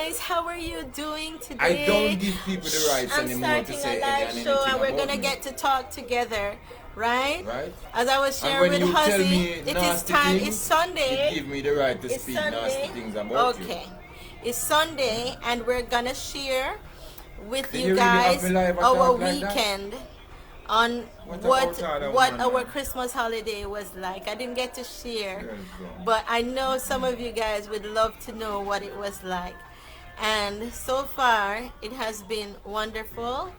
guys, how are you doing today? I don't give people the rights I'm anymore to starting say a live anything show and we're about gonna me. get to talk together, right? Right? As I was And sharing when with you tell Hussy, me it is nasty time, it's things, it Sunday. give me the right to It's speak nasty Sunday. things about you. Okay. It's Sunday and we're gonna share with Did you you really have me guys live or our talk like that? weekend on What what about other what woman, our man? Christmas holiday was like. I didn't get to share, Girls go. but I know some of you guys would love to know what it was like. And so far, it has been wonderful.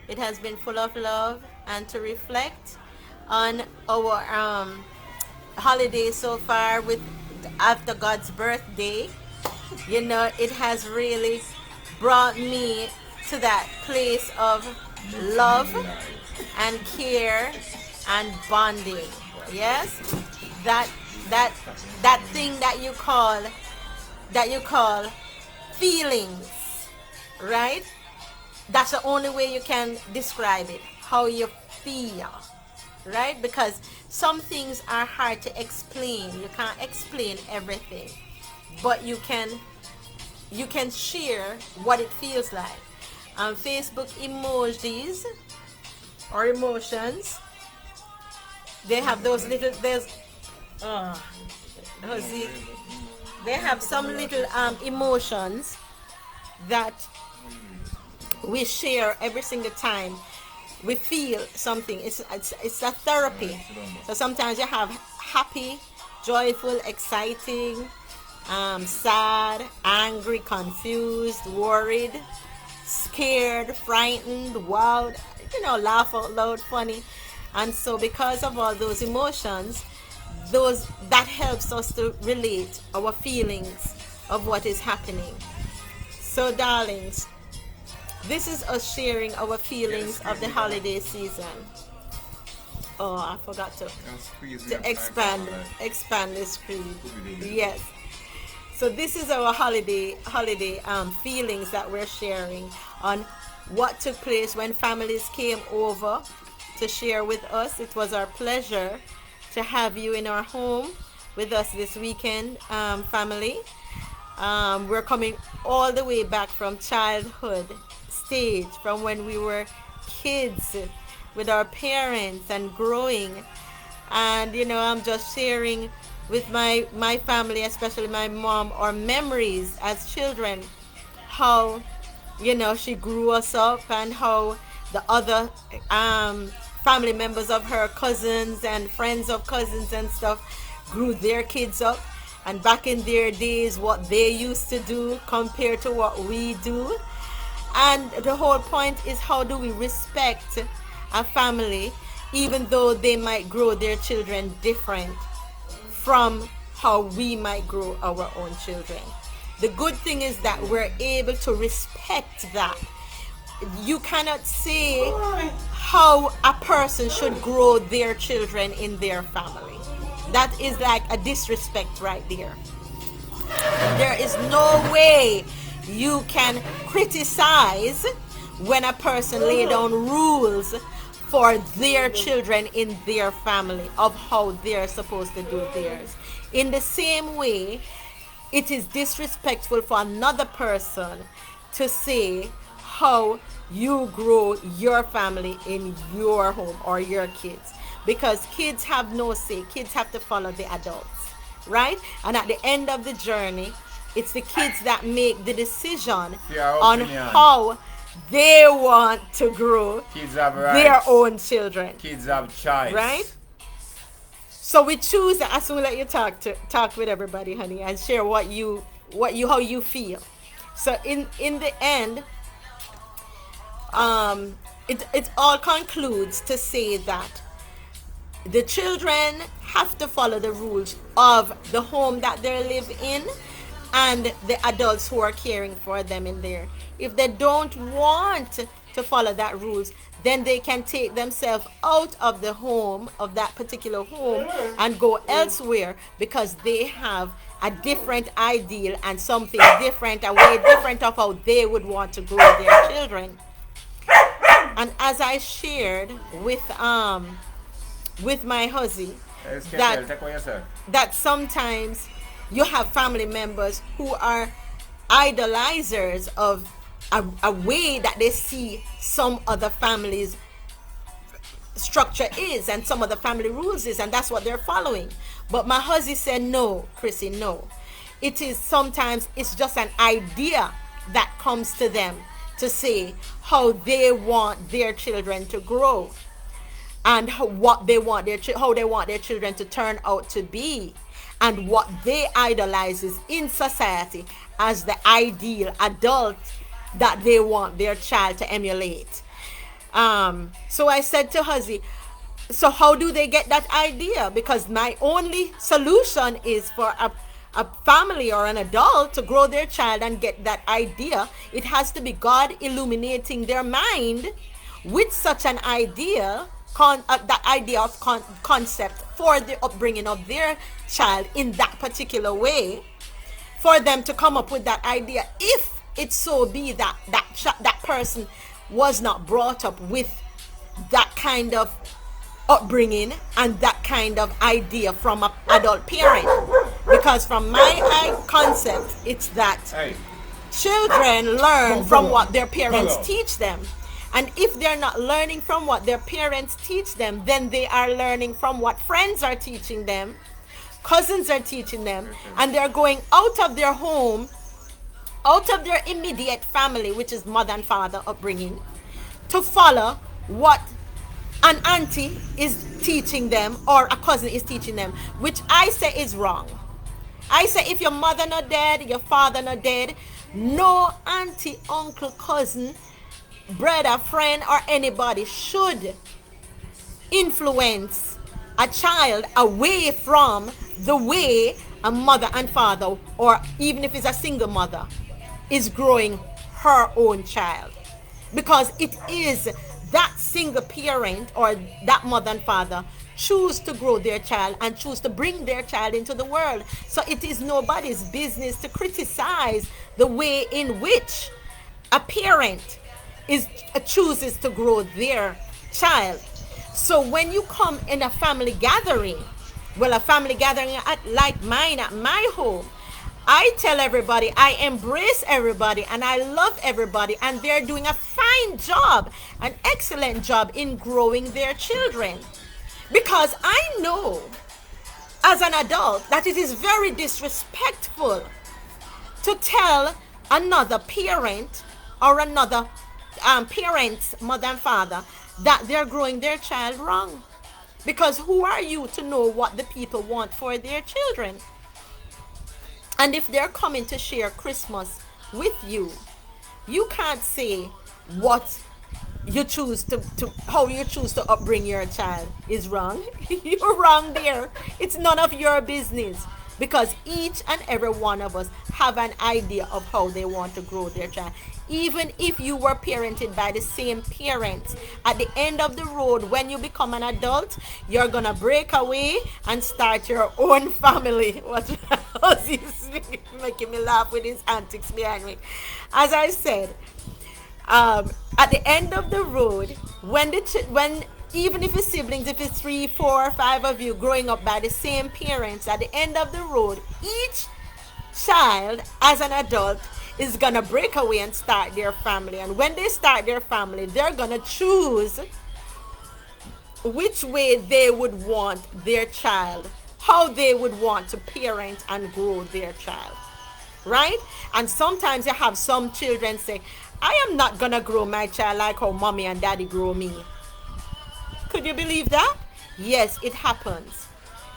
It has been full of love and to reflect on our holiday so far with after God's birthday. You know, it has really brought me to that place of Makes love me live. and care and bonding. Yes, that that that thing that you call feelings, right? That's the only way you can describe it. How you feel, right? Because some things are hard to explain. You can't explain everything, but you can share what it feels like. Facebook emojis or emotions, they have those little there's uh see, they have some little emotions that we share every single time we feel something. It's a therapy. So sometimes you have happy, joyful, exciting, sad, angry, confused, worried, scared, frightened, wild, laugh out loud, funny. And so because of all those emotions, those that helps us to relate our feelings of what is happening. So darlings, this is us sharing our feelings of the holiday season. Oh, I forgot And squeeze me to up my expand camera expand the screen. like Yes. So this is our holiday feelings that we're sharing on what took place when families came over to share with us. It was our pleasure to have you in our home with us this weekend, family. We're coming all the way back from childhood stage, from when we were kids with our parents and growing. And I'm just sharing with my family, especially my mom, our memories as children, how she grew us up and how the other family members of her cousins and friends of cousins and stuff grew their kids up, and back in their days what they used to do compared to what we do. And the whole point is, how do we respect a family even though they might grow their children different from how we might grow our own children. The good thing is that we're able to respect that. You cannot say how a person should grow their children in their family. That is like a disrespect right there. There is no way you can criticize when a person lay down rules for their children in their family of how they're supposed to do theirs. In the same way, it is disrespectful for another person to say how you grow your family in your home or your kids, because kids have no say. Kids have to follow the adults, right? And at the end of the journey, it's the kids that make the decision Your on opinion. how they want to grow Kids have their rights. own children, Kids have choice. right? So we choose. I soon let you talk with everybody, honey, and share what you how you feel. So in the end, it all concludes to say that the children have to follow the rules of the home that they live in and the adults who are caring for them in there. If they don't want to follow that rules, then they can take themselves out of the home, of that particular home, and go elsewhere, because they have a different ideal and something different, a way different of how they would want to grow their children. And as I shared with my husband, Yes, that Ketel, take on yourself. that sometimes you have family members who are idolizers of a way that they see some other families structure is and some of the family rules is, and that's what they're following. But my husband said, no, Chrissy, no. It is sometimes it's just an idea that comes to them to say how they want their children to grow and what they want how they want their children to turn out to be, and what they idolizes in society as the ideal adult that they want their child to emulate. So I said to Huzzy, so how do they get that idea? Because my only solution is for a family or an adult to grow their child and get that idea. It has to be God illuminating their mind with such an idea, that idea of concept for the upbringing of their child in that particular way, for them to come up with that idea. If it so be that that person was not brought up with that kind of upbringing and that kind of idea from an adult parent. Because from my concept, it's that children learn from what their parents teach them. And if they're not learning from what their parents teach them, then they are learning from what friends are teaching them, cousins are teaching them, and they're going out of their home, out of their immediate family, which is mother and father upbringing, to follow what an auntie is teaching them or a cousin is teaching them, which I say is wrong. I say if your mother not dead, your father not dead, no auntie, uncle, cousin, brother, friend, or anybody should influence a child away from the way a mother and father, or even if it's a single mother, is growing her own child. Because it is that single parent or that mother and father choose to grow their child and choose to bring their child into the world. So it is nobody's business to criticize the way in which a parent chooses to grow their child. So when you come in a family gathering, a family gathering like mine at my home, I tell everybody, I embrace everybody, and I love everybody, and they're doing a fine job, an excellent job in growing their children. Because I know as an adult that it is very disrespectful to tell another parent or another parent's mother and father that they're growing their child wrong. Because who are you to know what the people want for their children? And if they're coming to share Christmas with you, you can't say what you choose how you choose to upbring your child is wrong. You're wrong there. It's none of your business. Because each and every one of us have an idea of how they want to grow their child. Even if you were parented by the same parents, at the end of the road, when you become an adult, you're gonna break away and start your own family. What he's making me laugh with his antics behind me. As I said, at the end of the road, when even if it's siblings, if it's 3, 4, 5 of you growing up by the same parents, at the end of the road, each child as an adult is gonna break away and start their family. And when they start their family, they're gonna choose which way they would want their child, how they would want to parent and grow their child, right? And sometimes you have some children say, I am not gonna grow my child like how mommy and daddy grow me. Could you believe that? Yes, it happens.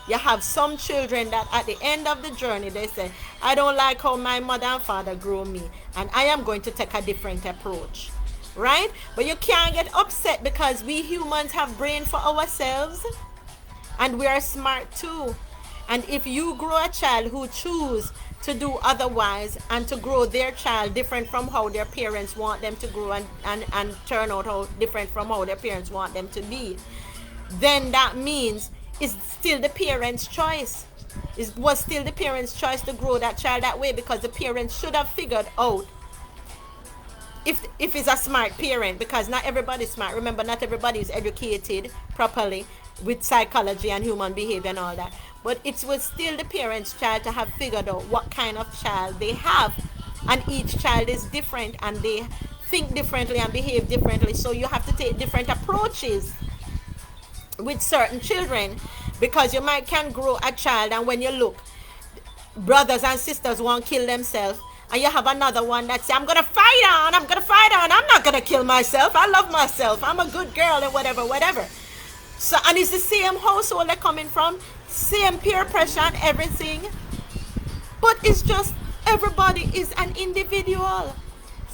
You have some children that at the end of the journey, they say, I don't like how my mother and father grew me, and I am going to take a different approach, right? But you can't get upset because we humans have brain for ourselves, and we are smart too. And if you grow a child who choose to do otherwise and to grow their child different from how their parents want them to grow and turn out how different from how their parents want them to be, then that means it's still the parents' choice. It was still the parents' choice to grow that child that way, because the parents should have figured out if it's a smart parent, because not everybody's smart. Remember, not everybody is educated properly with psychology and human behavior and all that. But it was still the parents' child to have figured out what kind of child they have and each child is different and they think differently and behave differently, so you have to take different approaches with certain children, because you might can grow a child and when you look, brothers and sisters won't kill themselves, and you have another one that say, I'm gonna fight on, I'm not gonna kill myself, I love myself, I'm a good girl and whatever, whatever. So, and it's the same household they're coming from, same peer pressure and everything, but it's just everybody is an individual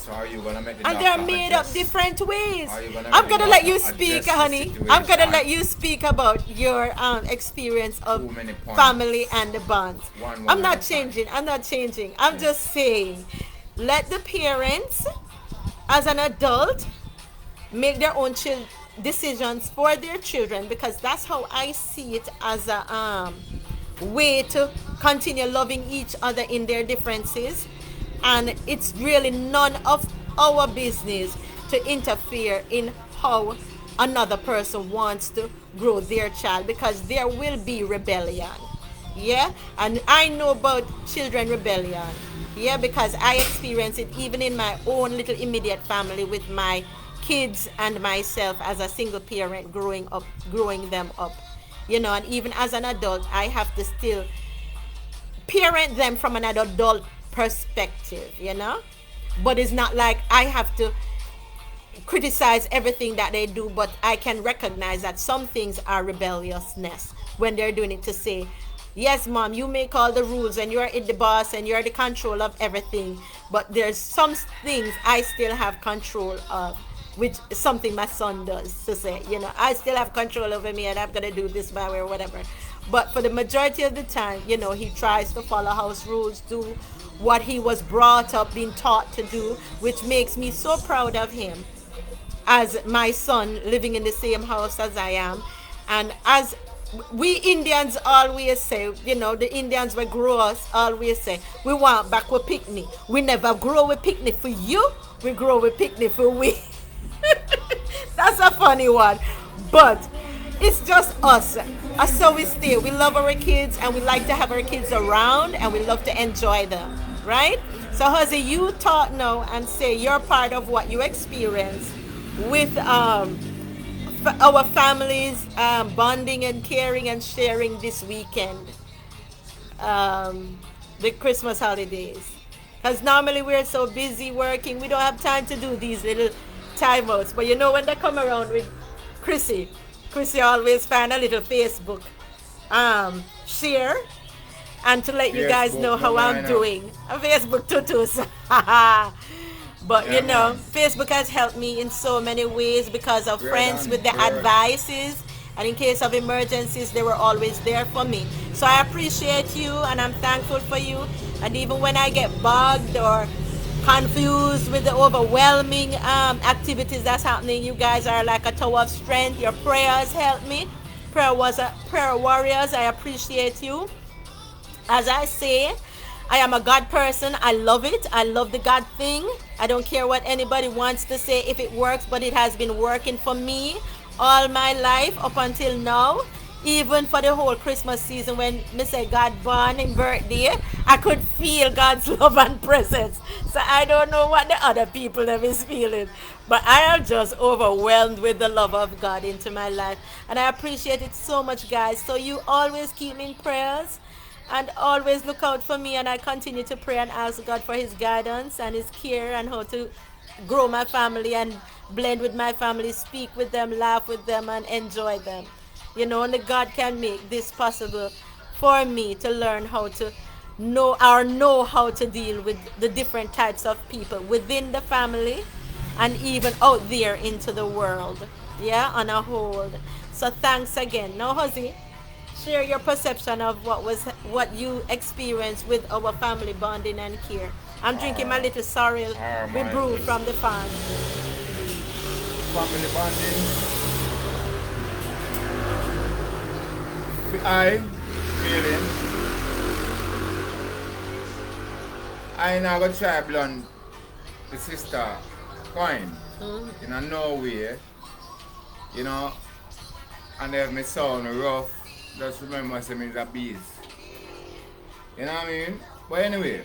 So are you gonna make the and they're doctor made up adjust? different ways. Are you gonna I'm make the gonna let you doctor speak, adjust the honey. I'm gonna situation? let you speak about your experience of Too many points. family and the bonds. One I'm at not a time. changing. I'm not changing. I'm just saying, let the parents, as an adult, make their own decisions for their children, because that's how I see it, as a way to continue loving each other in their differences, and it's really none of our business to interfere in how another person wants to grow their child, because there will be rebellion. Yeah, and I know about children rebellion. Yeah, because I experience it even in my own little immediate family with my kids and myself as a single parent growing them up. And even as an adult, I have to still parent them from an adult perspective. But it's not like I have to criticize everything that they do, but I can recognize that some things are rebelliousness when they're doing it, to say, yes, mom, you make all the rules and you're the boss and you're the control of everything, but there's some things I still have control of, which is something my son does, to say, I still have control over me and I'm going to do this my way or whatever. But for the majority of the time, he tries to follow house rules, do what he was brought up, being taught to do, which makes me so proud of him as my son living in the same house as I am. And as we Indians always say, the Indians will grow us always say, we want back with picnic. We never grow with picnic for you, we grow with picnic for we. That's a funny one. But it's just us. So we stay. We love our kids and we like to have our kids around and we love to enjoy them. Right? So Jose, you talk now and say you're part of what you experience with our families bonding and caring and sharing this weekend, the Christmas holidays. Because normally we're so busy working, we don't have time to do these little timeouts. But when they come around with Chrissy always find a little Facebook share and to let you guys Facebook, know how I'm doing. A Facebook tutus. But Yeah, man. Facebook has helped me in so many ways because of Well friends done. with the Good. advices, and in case of emergencies they were always there for me. So I appreciate you and I'm thankful for you. And even when I get bogged or confused with the overwhelming activities that's happening, you guys are like a tower of strength. Your prayers help me. Prayer warriors, I appreciate you. As I say, I am a God person. I love it. I love the God thing. I don't care what anybody wants to say if it works, but it has been working for me all my life up until now. Even for the whole Christmas season when me say God born and birthday, I could feel God's love and presence. So I don't know what the other people them is feeling, but I am just overwhelmed with the love of God into my life. And I appreciate it so much, guys. So you always keep me in prayers and always look out for me, and I continue to pray and ask God for his guidance and his care and how to grow my family and blend with my family, speak with them, laugh with them and enjoy them. Only God can make this possible for me to learn how to know how to deal with the different types of people within the family and even out there into the world. Yeah, on a whole. So thanks again. Now, Jose, share your perception of what you experienced with our family bonding and care. I'm drinking my little sorrel we my brew from the farm. family bonding. I feeling I now go try blunt the sister coin in a Norway, you know, and if me sound rough, just remember say me is a beast. You know what I mean? But anyway,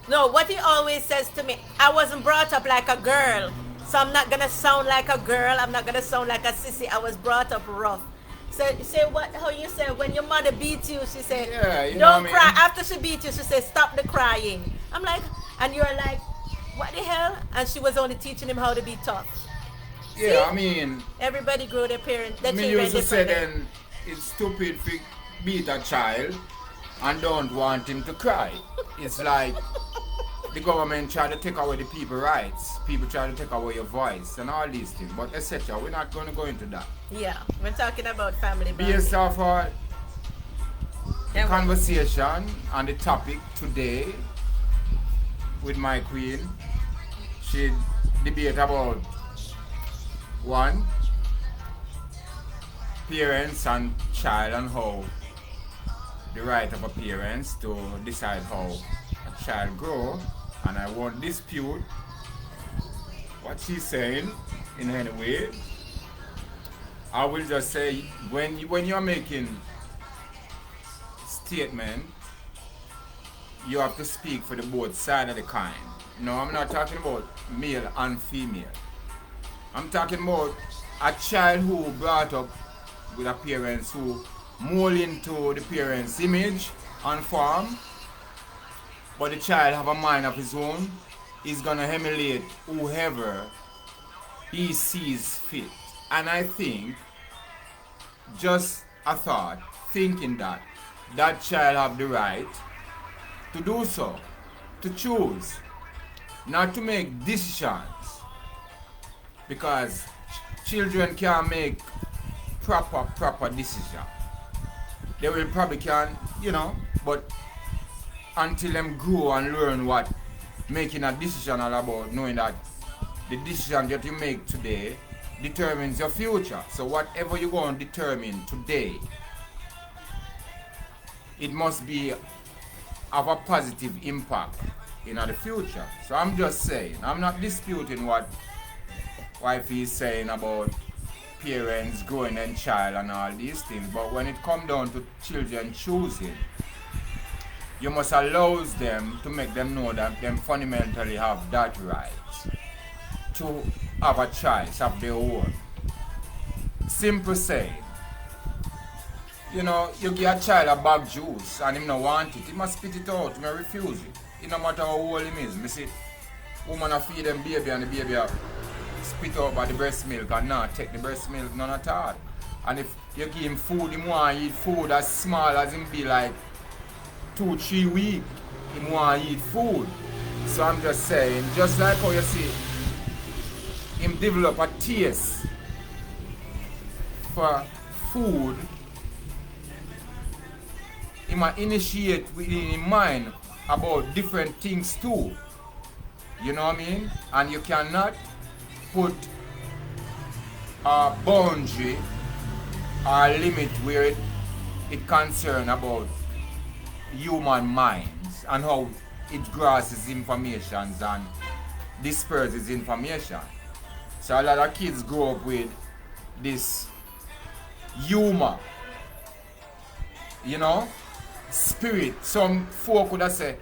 No, what he always says to me, I wasn't brought up like a girl. So I'm not gonna sound like a girl. I'm not gonna sound like a sissy. I was brought up rough. So say what how you say when your mother beats you, she said, Yeah, you know don't what I cry. mean? After she beat you, she said, stop the crying. I'm like, and you're like, what the hell? And she was only teaching him how to be tough. See? Yeah, I mean, Everybody grow their me children used to say differently. then it's stupid to beat a child and don't want him to cry. It's like the government try to take away the people rights. People try to take away your voice and all these things. But etc. We're not going to go into that. Yeah, we're talking about family Based bonding. off the And conversation and the topic today with my queen, she debate about one, parents and child and how the right of a parents to decide how a child grow, and I won't dispute what she's saying in any way. I will just say when you're making statement, you have to speak for the both side of the coin. No, I'm not talking about male and female. I'm talking about a child who brought up with a parents who mold into the parents' image and form, but the child have a mind of his own, is gonna emulate whoever he sees fit. And I think, just a thought, thinking that that child have the right to do so, to choose, not to make decisions, because children can make proper decision. They will probably can, but until them grow and learn what making a decision all about, knowing that the decision that you make today determines your future. So whatever you're going to determine today, it must be of a positive impact in the future. So I'm just saying, I'm not disputing what wifey is saying about parents growing and child and all these things, but when it comes down to children choosing, you must allow them to make them know that them fundamentally have that right to have a choice of their own. Simple saying. You give a child a bag juice and him not want it, he must spit it out, he must refuse it. It no matter how old him is. Me see woman a feed them baby and the baby a spit out by the breast milk and not take the breast milk none at all. And if you give him food, he want to eat food as small as him be like 2-3 weeks. He want to eat food. So I'm just saying, just like how you see him develop a taste for food, he might initiate within his mind about different things too. You know what I mean? And you cannot put a boundary or a limit where it concerns about human minds and how it grasps information and disperses information. So a lot of kids grow up with this humor, spirit. Some folk would have said,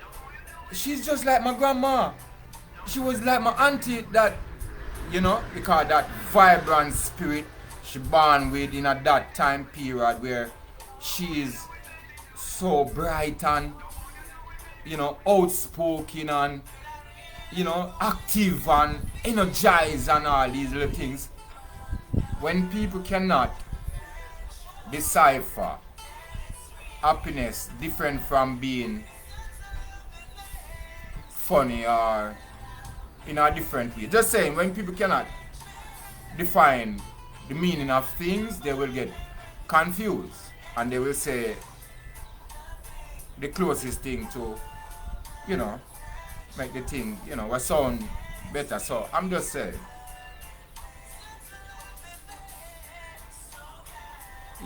she's just like my grandma. She was like my auntie that, because that vibrant spirit she born with in at that time period where she is so bright and, outspoken and, active and energized and all these little things. When people cannot decipher happiness different from being funny or in a different way. Just saying, when people cannot define the meaning of things, they will get confused and they will say the closest thing to, make the thing, what sound better. So I'm just saying,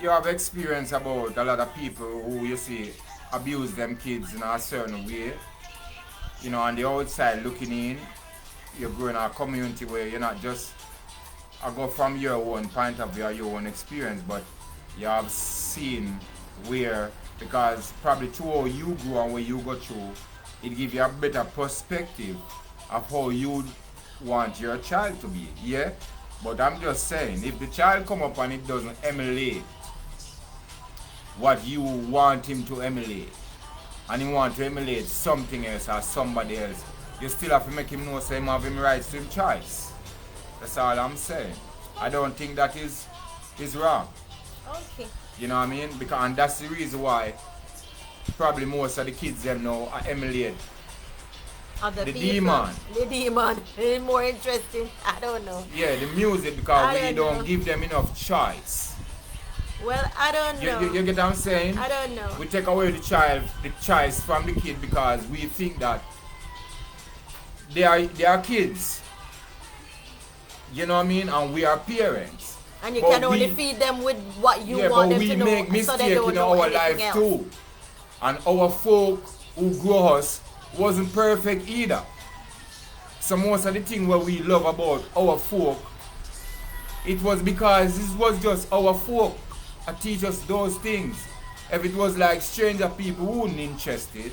you have experience about a lot of people who you see abuse them kids in a certain way, on the outside looking in. You grow in a community where you're not just go from your own point of view or your own experience, but you have seen where, because probably through how you grew and where you go through, it gives you a better perspective of how you want your child to be. Yeah? But I'm just saying, if the child come up and it doesn't emulate what you want him to emulate, and he want to emulate something else or somebody else, you still have to make him know so him have him rights to him choice. That's all I'm saying. I don't think that is wrong. Okay. You know what I mean? Because and that's the reason why probably most of the kids them now are emulate Other the people. demon. The demon. It's more interesting. I don't know. Yeah, the music, because I we don't don't know. give them enough choice. Well, I don't know. You get what I'm saying? I don't know. We take away the choice from the kid because we think that they are kids. You know what I mean? And we are parents. And you But can only we- feed them with what you Yeah, want but them we to know, make so they mistakes don't in know our anything life else. too. And our folk who grow us wasn't perfect either. So most of the thing where we love about our folk, it was because this was just our folk that teach us those things. If it was like stranger people who wouldn't interested,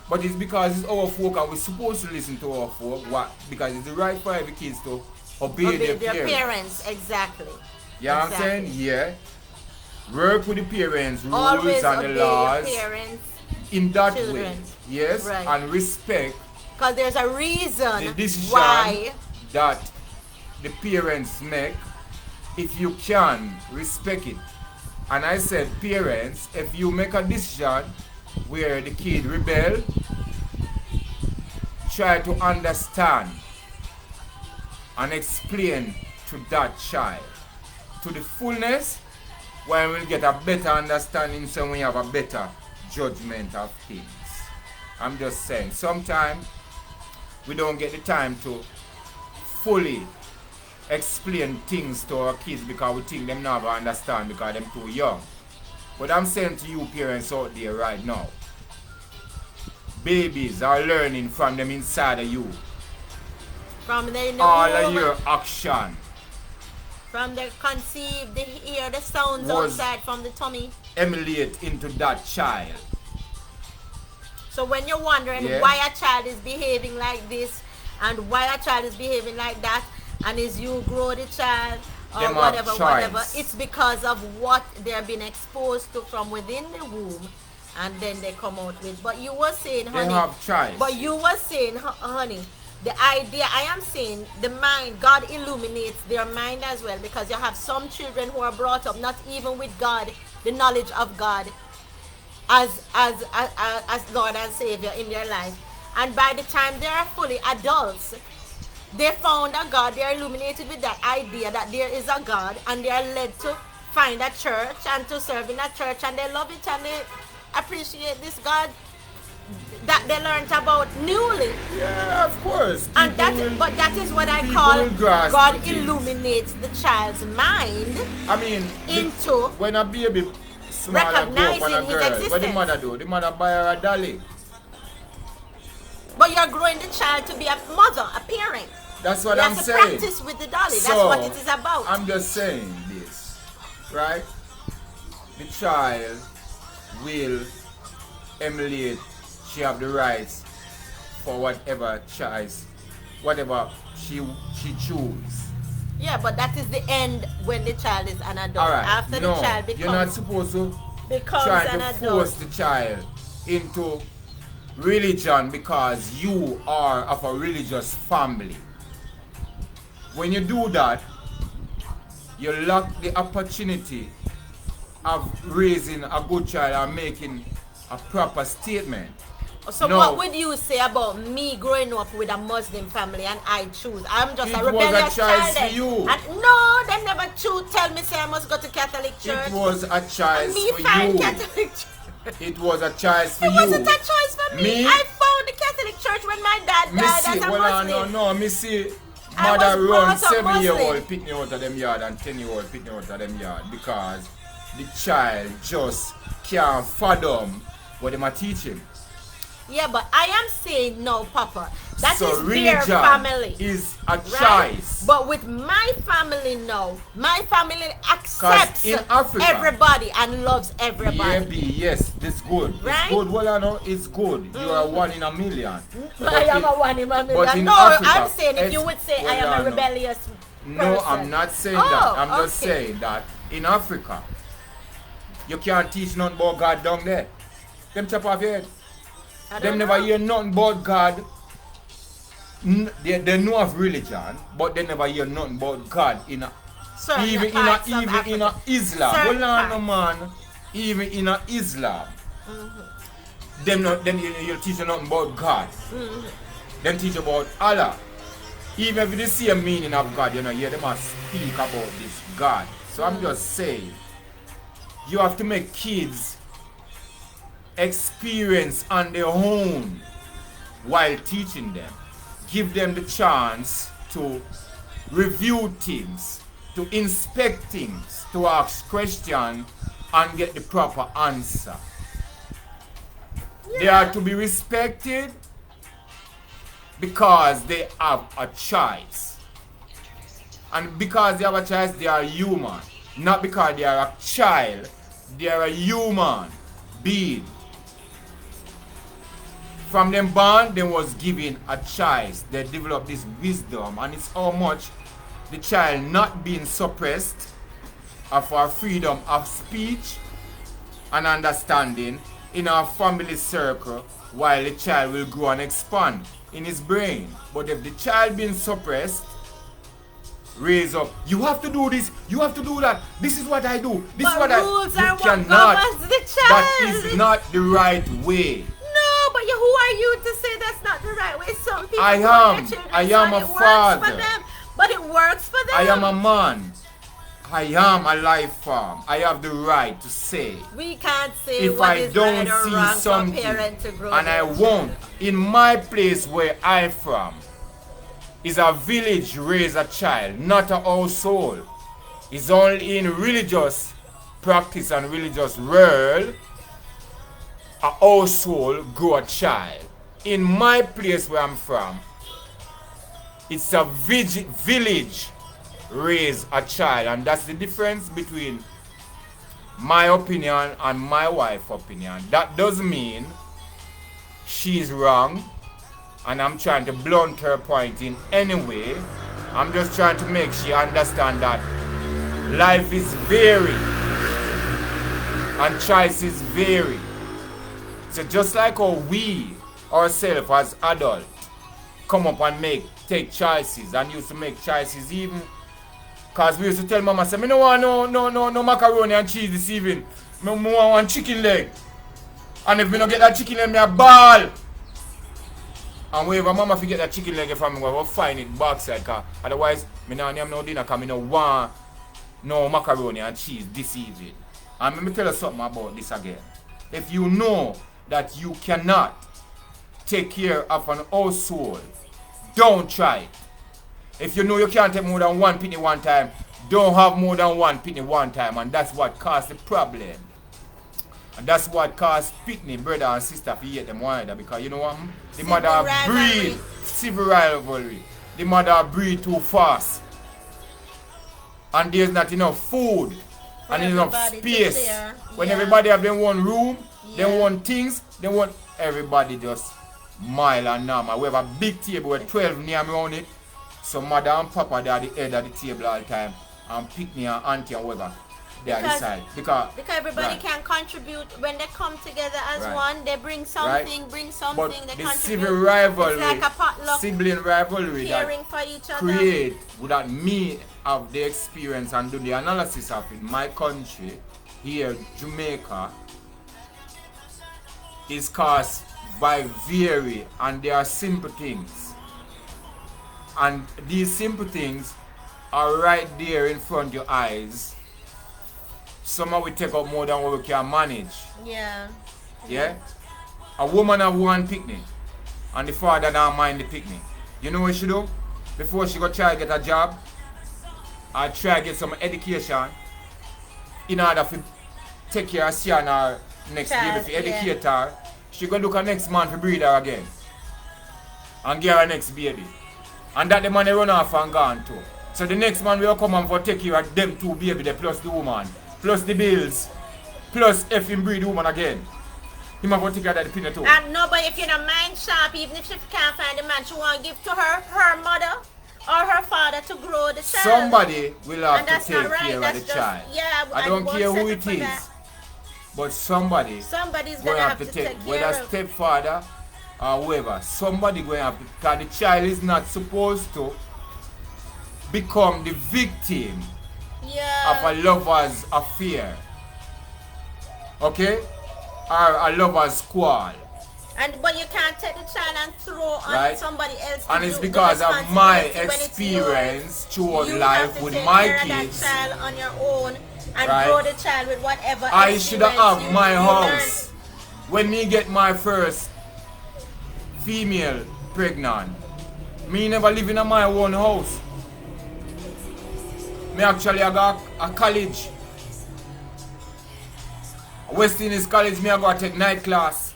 but it's because it's our folk and we're supposed to listen to our folk. What? Because it's the right for every kids to obey, Obey their their parents. parents, exactly. You know what I'm saying? Yeah. Work with the parents, rules Always and obey the laws your parents, in that way. children. Yes, Right. and respect because there's a the reason decision why. that the parents make. If you can respect it. And I said, parents, if you make a decision where the kid rebel, try to understand and explain to that child to the fullness, when we'll get a better understanding, so we have a better judgment of things. I'm just saying, sometimes we don't get the time to fully explain things to our kids because we think them never understand because them too young. But I'm saying to you parents out there right now, babies are learning from them inside of you. From the All of your action from the conceived, they hear the sounds Was- outside from the tummy. emulate into that child. So when you're wondering Yeah. why a child is behaving like this and why a child is behaving like that, and as you grow the child or Them have whatever, choice. it's because of what they're being exposed to from within the womb, and then they come out with. But you were saying, They honey, have choice. but you were saying, honey, the idea, I am saying, the mind, God illuminates their mind as well, because you have some children who are brought up not even with God, the knowledge of God, as Lord and Savior in their life. And by the time they are fully adults, they found a God, they are illuminated with that idea that there is a God, and they are led to find a church and to serve in a church, and they love it and they appreciate this God that they learned about newly. Yeah, of course. And People will- but that is what I people call will grasp God the things. illuminates the child's mind I mean, into when a baby smaller grow up on a recognizing his girl, what the existence. mother do? The mother buy her a dolly. but you're growing the child to be a mother, a parent. That's what You I'm have to saying. practice with the dolly. That's So, what it is about. I'm just saying this, right? The child will emulate. She have the rights for whatever choice, whatever she choose. Yeah, but that is the end when the child is an adult. All right. After no, the child you're not becomes, supposed to becomes try an to adult. force the child into religion because you are of a religious family. When you do that, you lack the opportunity of raising a good child and making a proper statement. So No. what would you say about me growing up with a Muslim family and I choose? I'm just It a was a rebellious choice child. for then. you. And no, they never choose. Tell me say I must go to Catholic church. It was a and choice me for find you. Catholic church. It was a choice for It you. wasn't a choice for me. Me? I found the Catholic church when my dad Me died see, as a well, Muslim. no, me see I mother was run brought up 7-year-old Muslim. pick me out of them yard and 10-year-old pick me out of them yard because the child just can't fathom what them are teaching. Yeah, but I am saying no, Papa. That So is their religion family. is a Right? choice. But with my family, no. My family Cause accepts in Africa, everybody and loves yeah, everybody. yes, this good. It's Right? good. Well, I know it's good. You are one in a million. I But am in, a one in a but million. in No, I'm Africa, saying if you it's would say I well, am a I know. rebellious No, I'm person. not saying that. Oh, I'm just okay. saying that in Africa, you can't teach nothing about God down there. Them chop off your head. I Them don't never know. hear nothing about God. They know of religion, but they never hear nothing about God in a, Certain parts of even in a Africa. Islam. Hold Certain on, no parts. man. Even in a Islam, them you teach you nothing about God. Them teach about Allah. Even if they see a meaning of God, you know, yeah, they must speak about this God. So I'm just saying, you have to make kids experience on their own while teaching them. Give them the chance to review things, to inspect things, to ask questions and get the proper answer. They are to be respected because they have a choice. And because they have a choice, they are human. Not because they are a child, they are a human being. From them born, they was given a choice. They developed this wisdom, and it's how much the child not being suppressed of our freedom of speech and understanding in our family circle while the child will grow and expand in his brain. But if the child being suppressed, raise up, you have to do this, you have to do that, this is what I do, this is what I rules you are what cannot. governs the child. That is not the right way. No, but who are you to say that's not the right way? Some people I want am. their children I am so a it works father. for them, but it works for them. I am a man. I am a life form. I have the right to say We can't say if what I is don't right or see wrong for a something, parent to grow and I their won't. children. In my place where I'm from, is a village raise a child, not a household. It's only in religious practice and religious world a household grow a child. In my place where I'm from, it's a village raise a child, and that's the difference between my opinion and my wife's opinion. That doesn't mean she's wrong and I'm trying to blunt her point in any way. I'm just trying to make she understand that life is varied and choices vary. So just like how we ourselves as adults come up and take choices and used to make choices even because we used to tell mama say, me no want no macaroni and cheese this evening. Me want one chicken leg. And if me no get that chicken leg, me a ball. And whenever mama forget that chicken leg from me, we will find it backside. Cause otherwise, me no have no dinner because me no want no macaroni and cheese this evening. And let me tell you something about this again. If you know that you cannot take care of an household, don't try it. If you know you can't take more than one penny one time, don't have more than one penny one time. And that's what caused the problem. And that's what caused pitney brother and sister to hate them one another. Because you know what? The mother breed civil rivalry. The mother breed too fast. And there's not enough food. And enough space. When everybody have them one room, them want things, they want everybody just mile and normal. We have a big table with 12 near me on it. So mother and papa they are the head of the table all the time. And pick me and auntie and whoever they are the side. Because everybody can contribute when they come together as one. They bring something, but they the contribute. civil rivalry, it's like a potluck, sibling rivalry caring that for each other. create without me have the experience and do the analysis of it. My country, here, Jamaica, is caused by vary, and there are simple things. And these simple things are right there in front of your eyes. Somehow we take up more than what we can manage. Yeah. Yeah? A woman have one picnic and the father don't mind the picnic. You know what she do? Before she go try to get a job, I try to get some education in order to take care of she and her next baby, if you educate her. she go look her next man to breed her again. And get her next baby. And that the man they run off and gone too. So the next man will come and for take care of them two baby there plus the woman. Plus the bills. Plus if him breed the woman again. He might take care of that pinna too. And no, but if you don't mind sharp, even if she can't find the man, she want to give to her mother or her father to grow the child. Somebody will have And to that's take not right. care That's of the just, child. yeah, I and don't won't care who settle it for is. that. But somebody's Somebody's going gonna to have to take whether care of. stepfather or whoever, somebody going to have to, because the child is not supposed to become the victim Yeah. of a lover's affair. Okay? Or a lover's quarrel. But you can't take the child and throw on Right. somebody else. to And it's do the because of my responsibility when it's experience yours. toward You life have to with take my care of kids. that child on your own and Right. grow the child with whatever. I should have experience my you house. When me get my first female pregnant, me never live in my own house. Me actually I got a college. West Indies College, me I go take night class.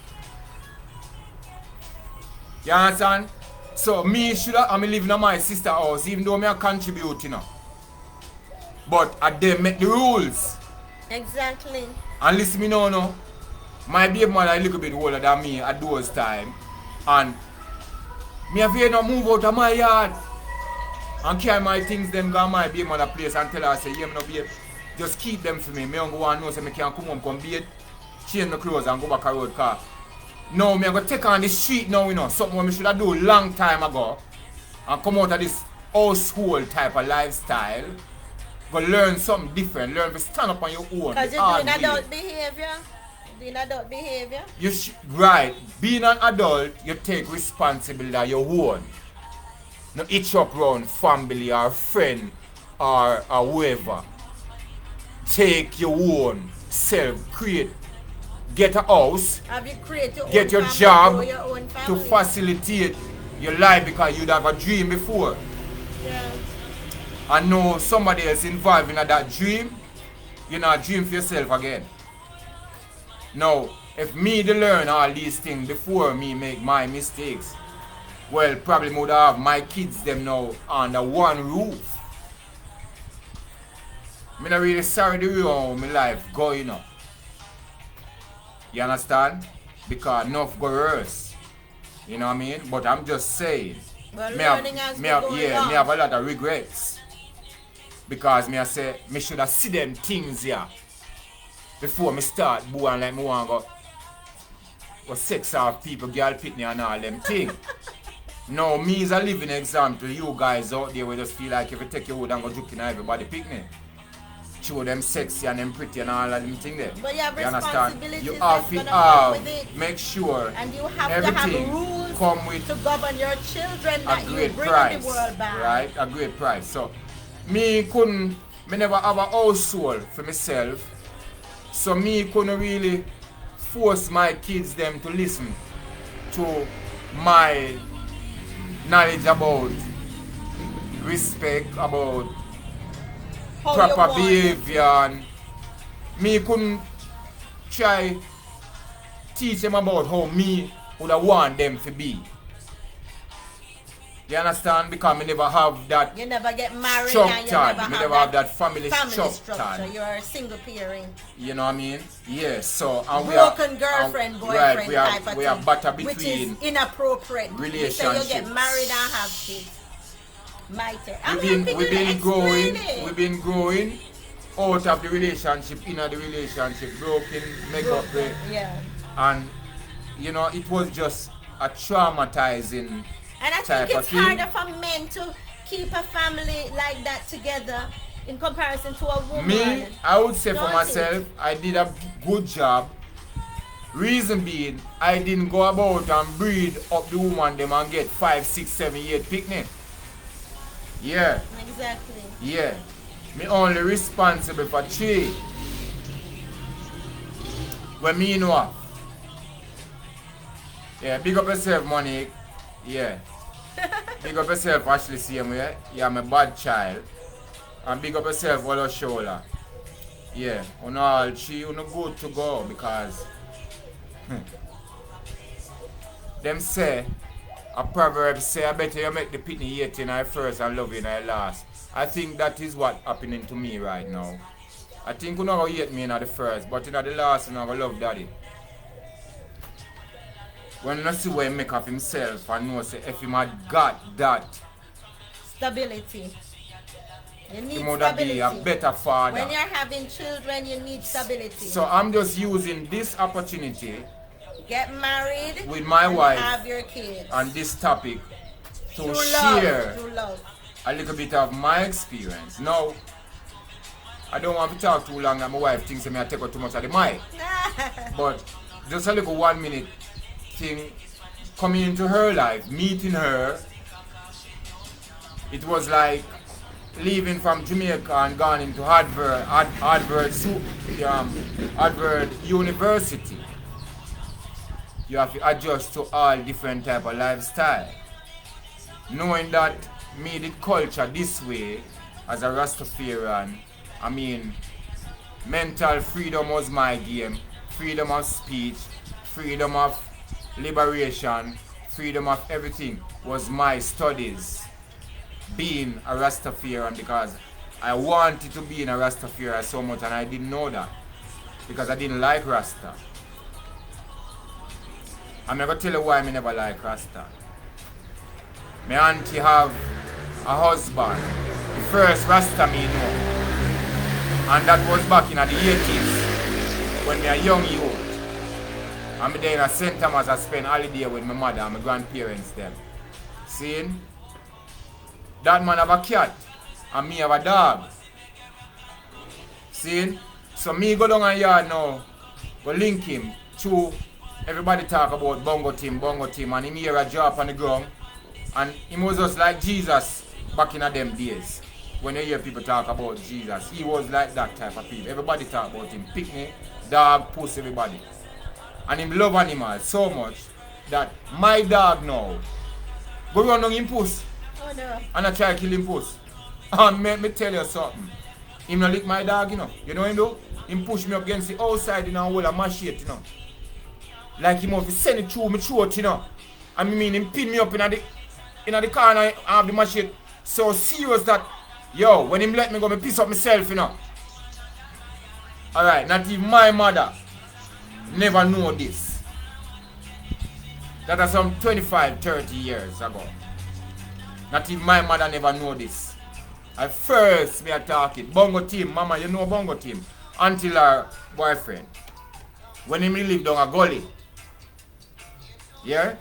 You understand? So me should have I'm living in my sister house, even though me I contribute, you know. But I them make the rules. Exactly. And listen me now, no. My baby mother a little bit older than me at those time. And me have to move out of my yard and carry my things them go my baby mother place and tell her, say, yeah, me no babe, just keep them for me. Me don't go and know so me can come home, come bathe, change my clothes and go back a road car. Now me I go take on the street now, you know, something what me should have do long time ago and come out of this household type of lifestyle. Go learn something different, learn to stand up on your own. Because the you're hard doing way. adult behavior. Doing adult behavior. Right. Being an adult, you take responsibility of your own. No itch up around family or friend or whoever. Take your own self, create, get a house, Have you created your get own your family, job grow your own to family? facilitate your life because you'd have a dream before. Yeah. And know somebody else involved in that dream, you know, dream for yourself again. Now, if me to learn all these things before me make my mistakes, well, probably would have my kids them now under one roof. I'm not really sorry the way how my life going up. You understand? Because enough go worse. You know what I mean? But I'm just saying. Well, Me have, learning as me we have, go yeah, along. me have a lot of regrets. Because me I say, me should have see them things here before me start boy and like me want go sex off people, girl pitney and all them things. No, me is a living example. You guys out there will just feel like if you take your wood and go juke in everybody picnic. Show them sexy and them pretty and all of them things there. But you have understand? responsibilities You that's have to gonna come with it. make sure And you have to everything have rules come with to govern your children a that you great bring price, in the world back. right? A great price. So, me never have a household for myself. So me couldn't really force my kids them to listen to my knowledge about respect, about How you proper want it. behavior, and me couldn't try teach them about how me would have want them to be. You understand? Because me never have that You never get married and you structure. never Me have never have that family structure. structure. You're a single parent. You know what I mean? Yes. So and Broken girlfriend, and, boyfriend right, type of we are thing, butter which between. is inappropriate. You say you relationships. get married and have kids. Mighty. I We've mean, been people growing. explain it. We've been growing out of the relationship, in the relationship, broken, make up, Yeah. and you know it was just a traumatizing. And I type think of it's thing. harder for men to keep a family like that together in comparison to a woman. Me, I would say for Don't myself, it? I did a good job. Reason being, I didn't go about and breed up the woman them and get 5, 6, 7 year picnic. Yeah, Exactly. yeah. Me only responsible for 3. When me know what? Yeah, big up yourself, Monique. Yeah. Big up yourself, Ashley, same way. Yeah, I'm a bad child. And big up yourself, Wallo Shola. Yeah, on all 3, you good to go because them say, a proverb say, I better you make the pitney yet in I first and love you in I last. I think that is what happening to me right now. I think you're not going to hate me in the first, but in the last, you're not going to love daddy. When you see what he make of himself and know say if he had got that Stability. You need he would have stability. be a better father. When you're having children, you need stability. So I'm just using this opportunity Get married with my and wife have your kids. on this topic to Through share Through love. a little bit of my experience. Now, I don't want to talk too long and my wife thinks I take out too much of the mic. But just a little 1 minute thing coming into her life, meeting her, it was like leaving from Jamaica and gone into Harvard University. You have to adjust to all different type of lifestyle. Knowing that made it culture this way as a Rastafarian, I mean, mental freedom was my game, freedom of speech, freedom of liberation, freedom of everything was my studies. Being a Rastafarian, because I wanted to be in a Rastafarian so much and I didn't know that because I didn't like Rasta. I'm not going to tell you why I never like Rasta. My auntie have a husband, the first Rasta me know, and that was back in the 80s when me a young youth. I'm there in St. Thomas. I spend holiday with my mother and my grandparents them. Seeing? That man have a cat and me have a dog. See? So me go down a yard now, go link him to everybody talk about bongo team, and him hear a drop on the ground. And he was just like Jesus back in them days. When you hear people talk about Jesus, he was like that type of people. Everybody talk about him. Picnic, dog, puss, everybody. And him love animals so much that my dog now go run on him puss. Oh no. And I try to kill him puss. And me tell you something. Him not lick my dog, you know. You know him do? Him push me up against the outside, you know, and hold a machete, you know. Like him have to send it through my throat, you know. And I mean him pin me up in the corner and have the machete so serious that, yo, when him let me go, me piss up myself, you know. Alright, not even my mother never know this. That was some 25, 30 years ago. Not even my mother never know this. At first we are talking, bongo team, mama, you know bongo team, until her boyfriend. When he lived down a gully. Yeah?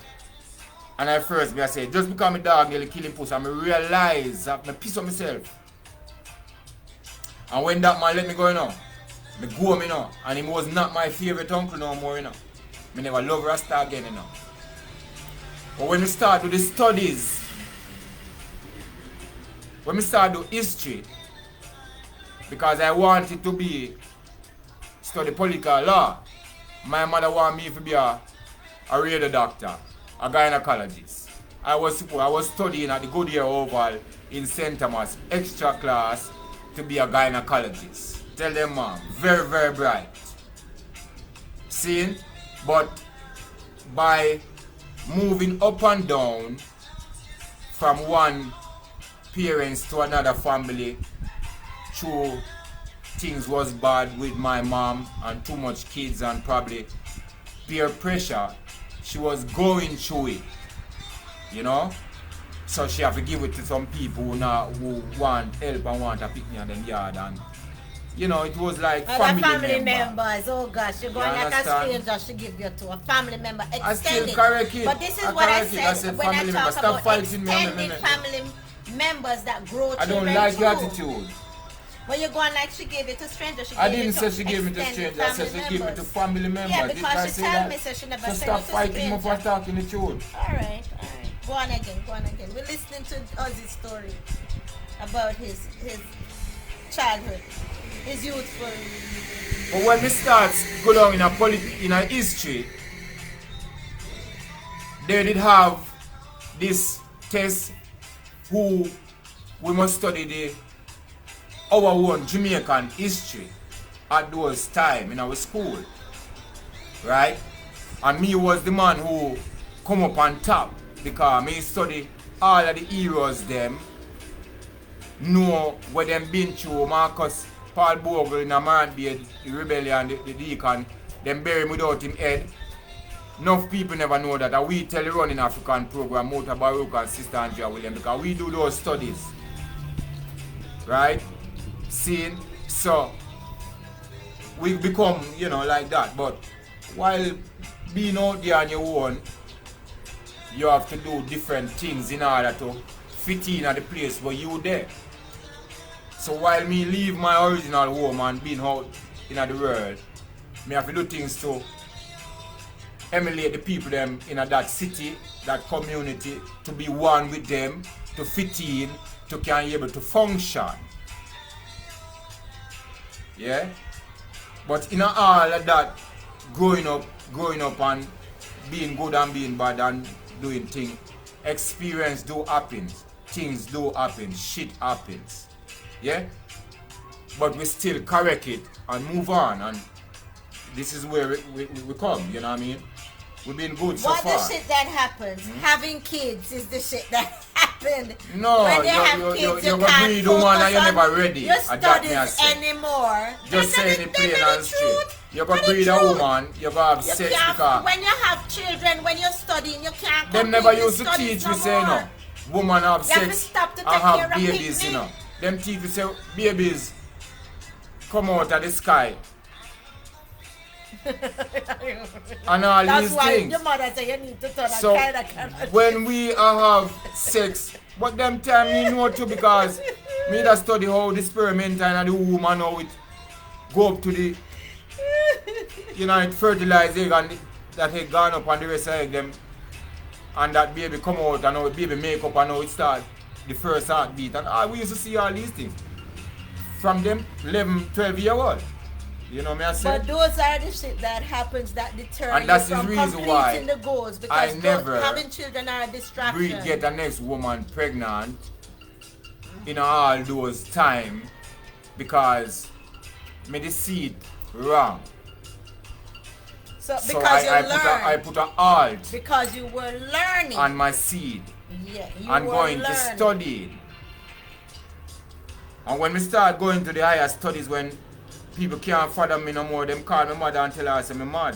And at first me I say, just because my dog nearly kill him pussy, and I realize that I piss on myself. And when that man let me go, you know, me go, you know, and he was not my favorite uncle no more, you know. Me never love Rasta again, you know. But when we start with the studies, when we start do history, because I wanted to study political law, my mother wanted me to be a radio doctor, a gynecologist. I was studying at the Goodyear Oval in St. Thomas, extra class to be a gynecologist. Tell them, mom, very, very bright. See? But by moving up and down from one parents to another family, through things was bad with my mom and too much kids and probably peer pressure, she was going through it, you know. So she have to give it to some people who want help and want to pick me on them yard, and you know, it was like family members. Oh gosh, you're going like a stranger. She give you to a family member. Extended. I still correct it. But this is what I said when I talk about extended me. family members that grow children. I don't like your attitude. When you're going like she gave it to strangers, I didn't say she gave it to strangers. I said she gave it to family members. Yeah, because she told me so she never said it to stop fighting me for talking the truth. Alright. Go on again. We're listening to Ozzy's story about his childhood, his youthful. But when we start go down in a history, they did have this test who we must study our own Jamaican history at those time in our school, right? And me was the man who come up on top because me study all of the heroes them, know what them been through. Marcus Paul Bogle in a man the rebellion, the deacon, them bury him without him head. Enough people never know that, and we tell the running African program, Mota Baruch and Sister Andrea William, because we do those studies. Right? See? So we become, like that. But while being out there on your own, you have to do different things in order to fit in at the place where you there. So while me leave my original home and being out in the world, me have to do things to emulate the people them in that city, that community, to be one with them, to fit in, to can be able to function. Yeah? But in all of that, growing up and being good and being bad and doing things, experience do happen, things do happen, shit happens. Yeah? But we still correct it and move on, and this is where we come, you know what I mean? We've been good so far. What the shit that happens? Having kids is the shit that happened. No, when you have kids, you can't breed woman and you're never ready. Your studies anymore. Just saying it plain and straight. You're going to breed a woman, you're going to have sex because... When you have children, when you're studying, you can't them never used to teach me say, woman have sex and have babies, Them teach me say, babies come out of the sky. And all that's these why things. Your mother say you need to turn so when we have sex, but them time me know too, because me that study how the sperm and the woman how it go up to the it fertilize egg and that egg gone up and the rest of egg them and that baby come out and how baby make up and how it start the first heartbeat, and we used to see all these things from them 11, 12 year old. You know me I say? But those are the shit that happens that deter and that's you from the reason why completing the goals, because I never having children are a distraction. Get the next woman pregnant in all those time because me the seed wrong. So because I put a halt because you were learning on my seed. Yeah, and going to study. And when we start going to the higher studies, when people can't fathom me no more, them call my mother and tell her I say I'm mad.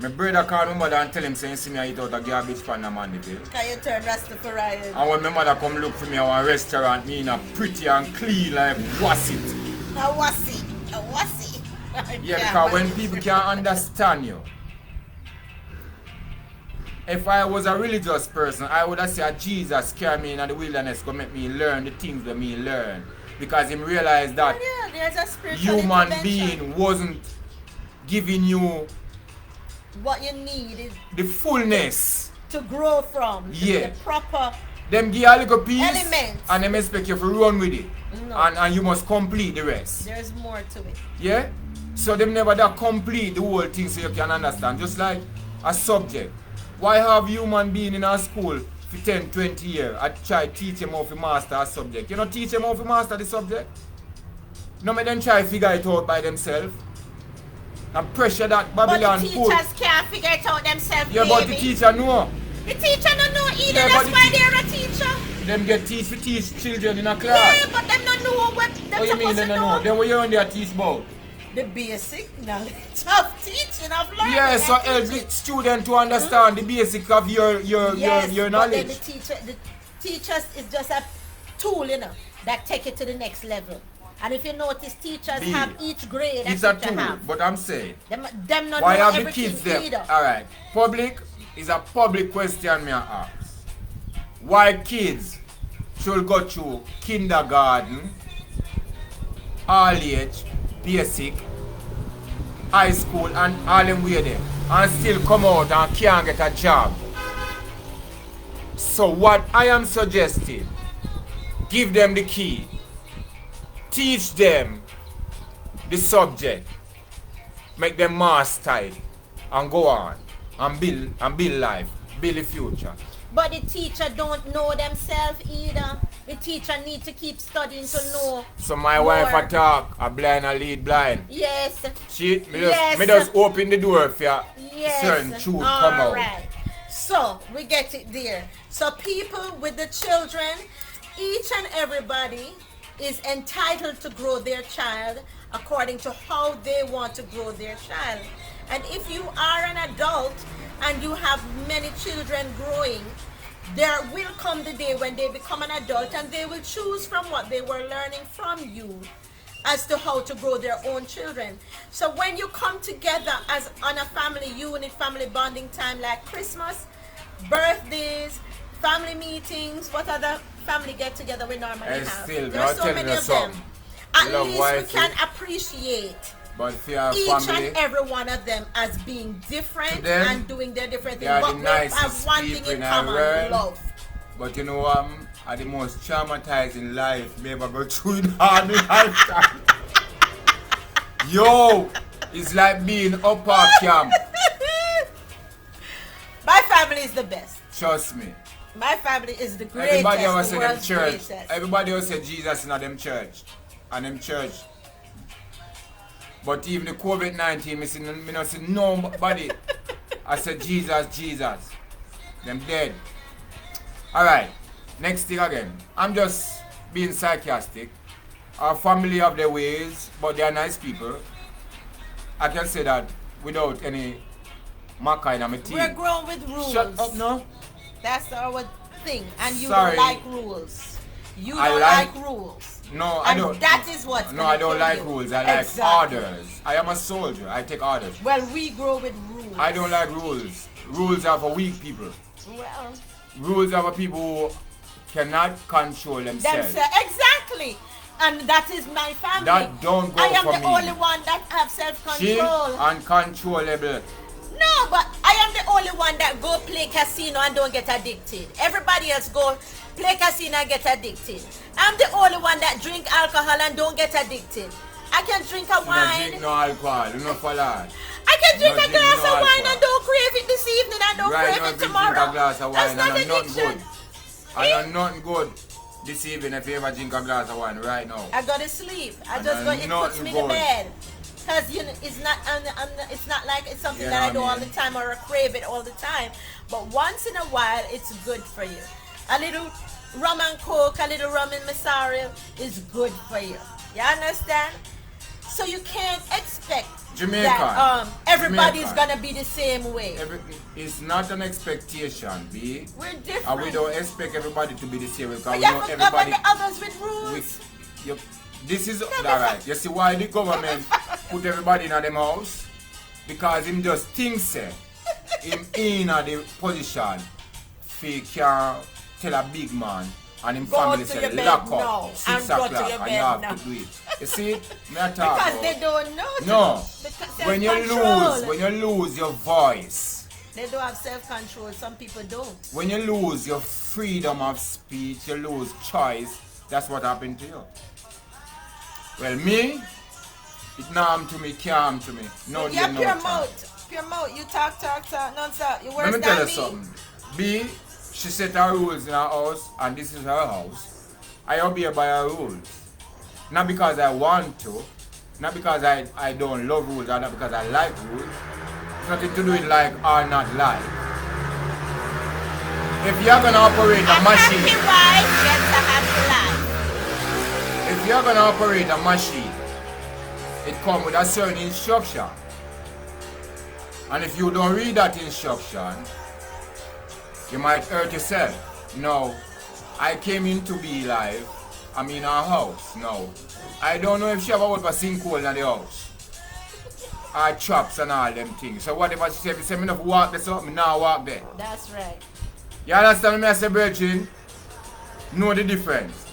My brother called my mother and tell him say, see me I eat out a garbage pan a Mandeville. Can you turn Rastafarian? And when my mother come look for me at a restaurant, me in a pretty and clean like what's it? A wussy. Yeah, because when people can't understand you. If I was a religious person, I would have said Jesus carry me in the wilderness to make me learn the things that me learn. Because him realized that there's a spiritual human being wasn't giving you what you need is the fullness to grow from. Yeah. The proper them give you a little piece elements. And them expect you to run with it. No. And you must complete the rest. There's more to it. Yeah? So them never that complete the whole thing so you can understand. Just like a subject. Why have human being in our school for 10, 20 years? I try to teach them how to master a subject. You know teach them how to master the subject? No make them try to figure it out by themselves. And pressure that Babylon put. But the put. teachers can't figure it out themselves, Yeah, baby. but the teacher know. The teacher don't know either, Yeah, that's why they're a teacher. Them get teach to teach children in a class. Yeah, but them don't know what they're What you mean they don't know? Then what you on there teach about? The basic knowledge of teaching, of learning. Yeah, so help the student to understand the basic of your knowledge. But then the teachers is just a tool, that take it to the next level. And if you notice, teachers have each grade it's that a teacher tool, have. but I'm saying, them not why know have the everything kids there? either. Alright, public is a public question me ask. Why kids should go through kindergarten, all age, basic, high school and all them way there and still come out and can't get a job? So what I am suggesting, give them the key, teach them the subject, make them master it and go on and build life, build the future. But the teacher don't know themselves either. The teacher need to keep studying to know. So my wife a talk, a blind a lead blind. Yes. Me just open the door for certain truth come out. Right. So we get it there. So people with the children, each and everybody is entitled to grow their child according to how they want to grow their child. And if you are an adult and you have many children growing, there will come the day when they become an adult and they will choose from what they were learning from you as to how to grow their own children. So when you come together as on a family unit, family bonding time like Christmas, birthdays, family meetings, what other family get together we normally And have? still, There are so many of them. At Love least wife, we can appreciate but for your each family, and every one of them as being different them, and doing their different they things. are But the we have nicest one thing people in in common, the world. love. but you know what? Are the most traumatizing life me ever go through in all my lifetime. Yo, it's like being up at camp. My family is the best. Trust me. My family is the greatest. Everybody else the say them world's church. greatest. Everybody else say Jesus in them church. And them church. But even the COVID-19, me not see nobody. I said Jesus, Jesus. Them dead. Alright, next thing again. I'm just being sarcastic. Our family have their ways, but they are nice people. I can say that without any maca in my teeth. We're grown with rules. Shut up, no. That's our thing. And you Sorry. don't like rules. You I don't like- like rules. No, I And don't. that is what's No, gonna I don't kill like you. rules. I like Exactly. orders. I am a soldier. I take orders. Well, we grow with rules. I don't like rules. Rules are for weak people. Well, Rules are for people who cannot control themselves. exactly. And that is my family. That don't go I am for the me. only one that have She self-control. uncontrollable. No, but I am the only one that go play casino and don't get addicted. Everybody else go play casino and get addicted. I'm the only one that drink alcohol and don't get addicted. I can drink a You don't wine. drink no alcohol. You know for that. I can drink No a glass drink no of wine alcohol. and don't crave it this evening and don't Right now, crave if it you tomorrow. drink a glass of That's wine not and nothing addiction. good. And nothing good this evening if you ever drink a glass of wine right now. I go to sleep. I And just go. It puts nothing me good. to bed. Cause you know, it's not like it's something You that know I do what I all the mean? time or I crave it all the time. But once in a while, it's good for you. A little rum and coke, a little rum and masara is good for you. You understand? So you can't expect Jamaica. that everybody's Jamaica. gonna be the same way. It's not an expectation, B. We're different. And we don't expect everybody to be the same way because But we you know have to govern everybody. the others with rules. This is alright. You see why the government put everybody in them house? Because him just thinks him in the position he can tell a big man and him Go family to say your bed lock now up 6 and go to o'clock your and bed you have now. to do it. You see? Me a talk Because about- they don't know. No. Because When you self-control. when you lose your voice, They don't have self-control. Some people don't. when you lose your freedom of speech, you lose choice, that's what happened to you. Well, me, it calm to me, calm to me. No, You have no pure time. mouth. Pure mouth. You talk, non-stop. You worse Let me tell than you me. something. B, she set her rules in her house, and this is her house. I obey by her rules. Not because I want to, not because I don't love rules, or not because I like rules. It's nothing to do with like or not like. If you're gonna operate a machine, happy wife gets a happy life. if you're gonna operate a machine, it comes with a certain instruction. And if you don't read that instruction, you might hurt yourself. No, I came in to be live. I'm in our house now. I don't know if she ever out for sinkhole in the house. Or traps and all them things. So whatever she said, if you say me not walk there, so me now walk there. That's right. You understand me, I say, Virgin? Know the difference.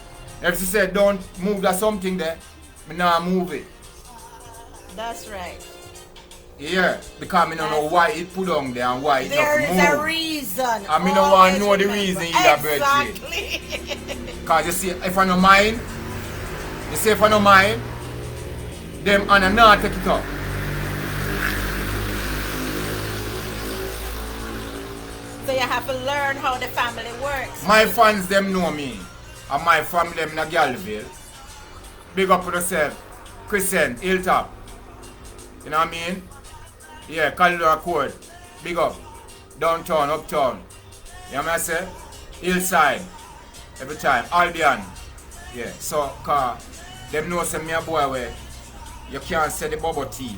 If she said don't move that something there, me now move it. That's right. Yeah, because I don't know why it put on there and why it There not is move. a reason. I mean, no one Always know the remember. reason either, Virgin. Exactly. Because you see, if I don't mind, you see, if I don't mind, them and not take it up. So you have to learn how the family works. My fans, them know me. And my family, them in Galville. Big up for yourself. Crescent, Hilltop. You know what I mean? Yeah, Calidora Court. Big up. downtown, uptown. You know what I say? Hillside. Every time. Albion. Yeah. So, cause them know say me a boy where you can't say the bubble thief.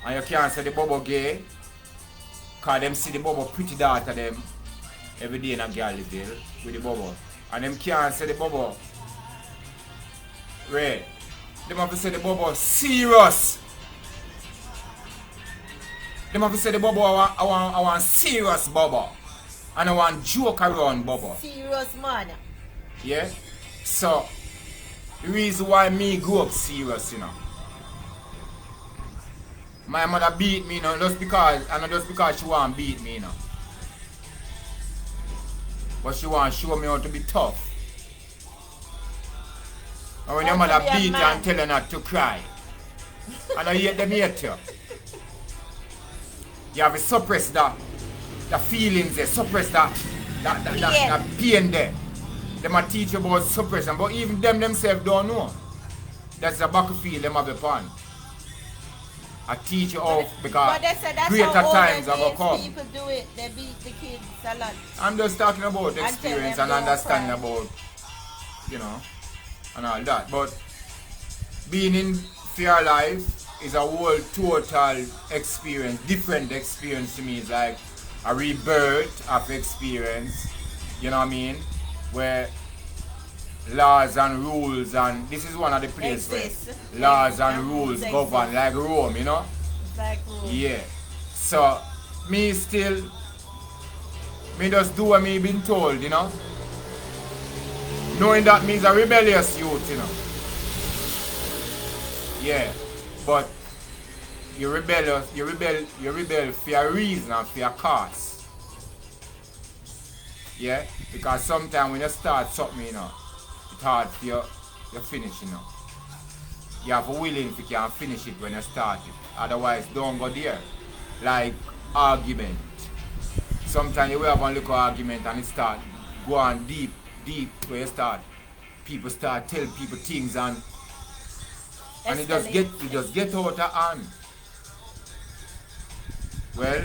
And you can't say the bubble gay. Cause them see the bubble pretty daughter them every day in a Galliville with the bubble. And them can't say the bubble red. Them have to say the bubble serious. Them have to say the bubble I want serious bubble. And I want joke around bubble. Serious man. Yeah? So the reason why me grew up serious, you know. My mother beat me, you know, just because she want to beat me, you know. But she want to show me how to be tough. And when your mother beat you and tell her not to cry, and I hate them hate you. You have to suppress the feelings there, suppress that pain there. They might teach you about suppression, but even them themselves don't know. That's the battlefield them have upon. I teach you off because but they said that's greater how times are going to come. people do it. They beat the kids a lot. I'm just talking about experience and understanding about, you know, and all that. But being in fair life is a whole total experience, different experience to me. It's like a rebirth of experience, you know what I mean? Where laws and rules, and this is one of the places where laws and rules govern, like Rome, you know? Like Rome. Yeah. So, me just do what me been told, you know? Knowing that means a rebellious youth, you know? Yeah. But you rebel for a reason and for a cause. Yeah? Because sometimes when you start something, you know, it's hard for you finish, you know. You have to willing if you can finish it when you start it. Otherwise, don't go there. Like argument. Sometimes you will have one little argument and it start going deep where you start. People start telling people things and it just get out of hand. Well,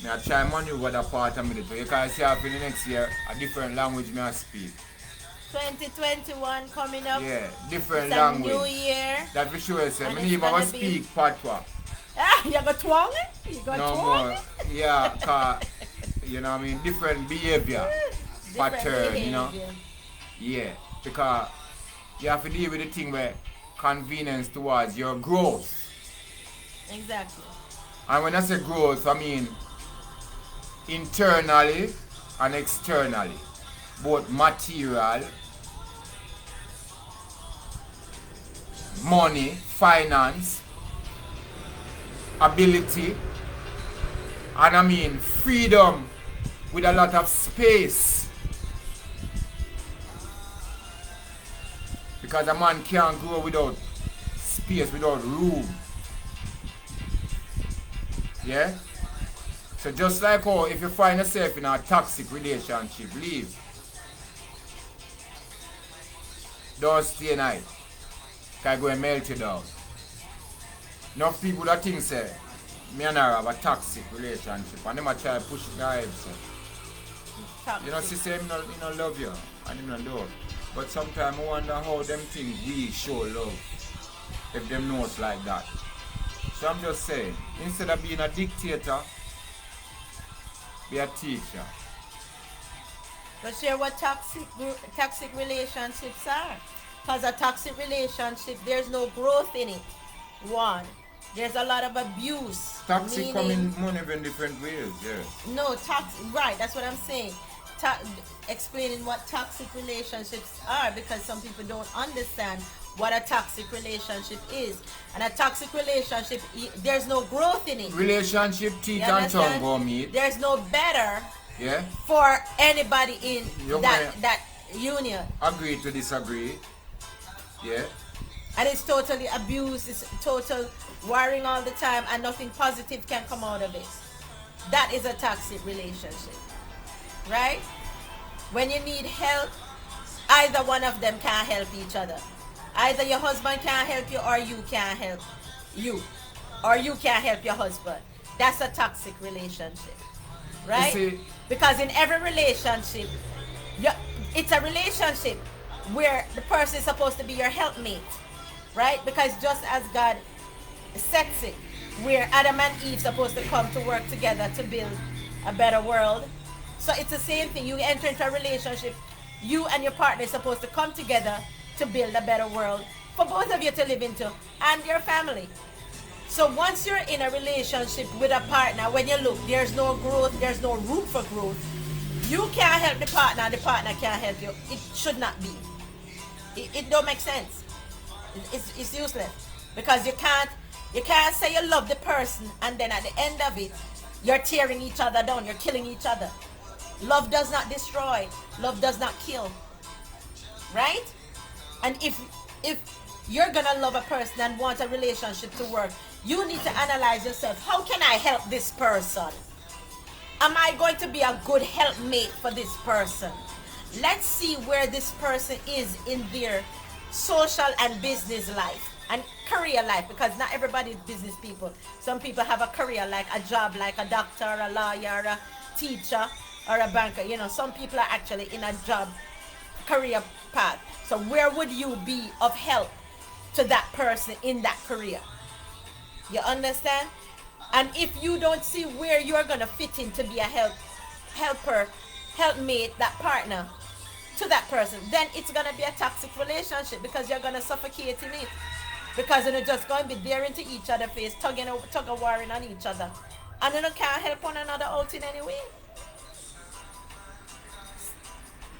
I try maneuver that part of me. So you can see after the next year a different language me I speak. 2021 coming up. Yeah, different it's language. A new year. That for sure say. I even speak patois. Ah, you got twang it? You got no twang more. it? Yeah, cause you know what I mean, different behavior. Pattern, you know. Yeah, because you have to deal with the thing where convenience towards your growth. Exactly. And when I say growth, I mean internally and externally. Both material, money, finance, ability, and I mean freedom with a lot of space. Because a man can't grow without space, without room. Yeah? So just like how if you find yourself in a toxic relationship, leave. Don't stay night. Can go and melt you down. Enough people that think say, me and her have a toxic relationship and them a try to push it guys. You know, she say him not love you and him not do. But sometimes I wonder how them think we show love. If them know us like that. So I'm just saying, instead of being a dictator, be a teacher. But share what toxic relationships are. Because a toxic relationship, there's no growth in it. One, there's a lot of abuse. Toxic come in many different ways, yeah. No, right, that's what I'm saying. Explaining what toxic relationships are, because some people don't understand what a toxic relationship is. And a toxic relationship, there's no growth in it. Relationship, teeth and tongue go meet. There's no better yeah. for anybody in that union. Agree to disagree. Yeah. And it's totally abuse, it's total worrying all the time and nothing positive can come out of it. That is a toxic relationship. Right? When you need help, either one of them can't help each other. Either your husband can't help you or you can't help you. Or you can't help your husband. that's a toxic relationship, You right? see, Because in every relationship, you, it's a relationship where the person is supposed to be your helpmate, right? Because just as God sets it, where Adam and Eve supposed to come to work together to build a better world. So it's the same thing. You enter into a relationship, you and your partner is supposed to come together to build a better world for both of you to live into and your family. So once you're in a relationship with a partner, when you look, there's no growth, there's no room for growth. You can't help the partner can't help you. It should not be. It don't make sense. It's useless because you can't say you love the person and then at the end of it you're tearing each other down, you're killing each other. Love does not destroy, love does not kill, right? And if you're gonna love a person and want a relationship to work, you need to analyze yourself. How can I help this person? Am I going to be a good helpmate for this person? Let's see where this person is in their social and business life and career life, because not everybody is business people. Some people have a career, like a job, like a doctor, a lawyer, a teacher, or a banker. Some people are actually in a job career path. So where would you be of help to that person in that career? You understand? And if you don't see where you're gonna fit in to be a helper, helpmate, that partner to that person, then it's gonna be a toxic relationship because you're gonna suffocate in it. Because you're just going to be there into each other's face, tug of warring on each other. And you can't help one another out in any way.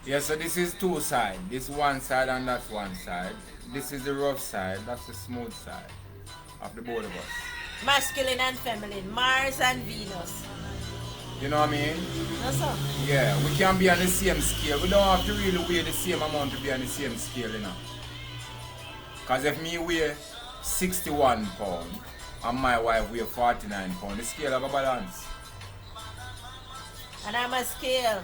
yeah, so this is two sides. This one side and that's one side. This is the rough side, that's the smooth side of the both of us. Masculine and feminine, Mars and Venus. You know what I mean? That's all. Yeah, we can be on the same scale. We don't have to really weigh the same amount to be on the same scale, Because if me weigh 61 pounds and my wife weigh 49 pounds, the scale have a balance. And I'm a scale.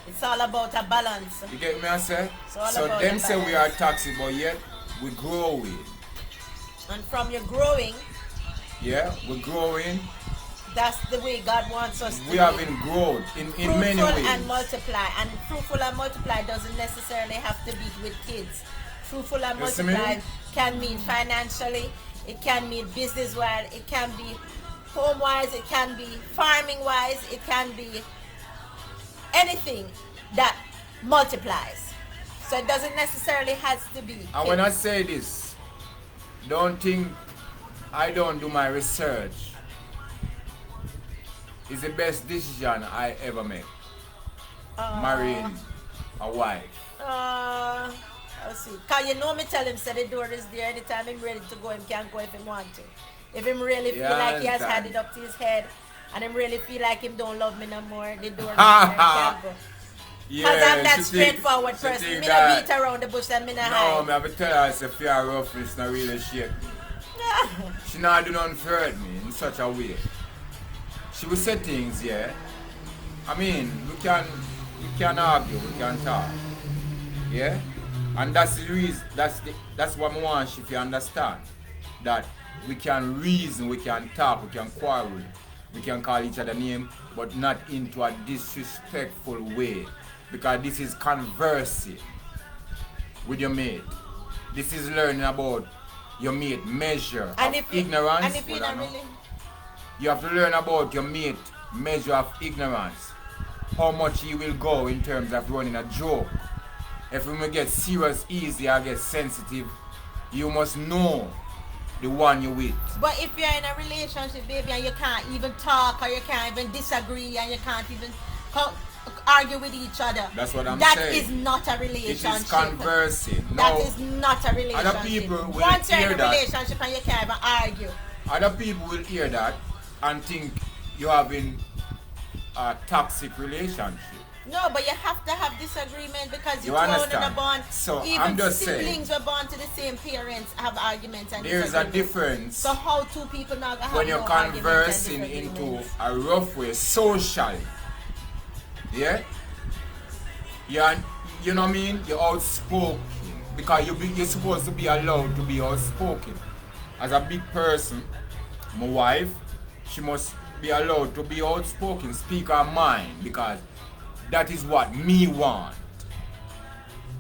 It's all about a balance. You get me, I say? So them say we are toxic, but yet we growing. And from your growing, Yeah, we're growing. that's the way God wants us to We be. having growth in many Fruitful ways. and multiply. And fruitful and multiply doesn't necessarily have to be with kids. Fruitful and You see me? multiply can mean financially, it can mean business wise, it can be home wise, it can be farming wise, it can be anything that multiplies. So it doesn't necessarily has to be And when I kids. say this, don't think I don't do my research. It's the best decision I ever make. Marrying a wife. Let's see. Cause me tell him say the door is there anytime him ready to go, him can go if him want to. If him really feel Yeah, I like he has had understand. it up to his head and him really feel like him don't love me no more, the door is there, he can go. Cause I'm that she straightforward she person. think Me that- no beat around the bush and me no No, hide. me have to tell her if you are rough, it's not really shake me. She not do nothing to hurt me in such a way. She will say things, yeah. I mean, we can argue, we can talk. Yeah? And that's the reason, that's what I want you to understand. That we can reason, we can talk, we can quarrel, we can call each other name, but not into a disrespectful way. Because this is conversing with your mate. This is learning about your mate measure And of if you, ignorance. and if you Well, I not know. really, You have to learn about your mate measure of ignorance. How much he will go in terms of running a joke. If we may get serious easy or get sensitive, you must know the one you with. but if you're in a relationship, baby, and you can't even talk or you can't even disagree and you can't even argue with each other, That's what I'm that saying. is not a It relationship. is conversing. That Now, is not a relationship. other people will Once you're hear in a that. relationship and you can't even argue. other people will hear that and think you're having a toxic relationship. No, but you have to have disagreement because You you're thrown in a understand? bond. So, even I'm just saying. siblings were born to the same parents have arguments and There's a disagreements. difference So how two people now have when no you're arguments and conversing into disagreements? a rough way socially. Yeah? You know what I mean? You're outspoken because you're supposed to be allowed to be outspoken. As a big person, my wife, she must be allowed to be outspoken, speak our mind, because that is what me want.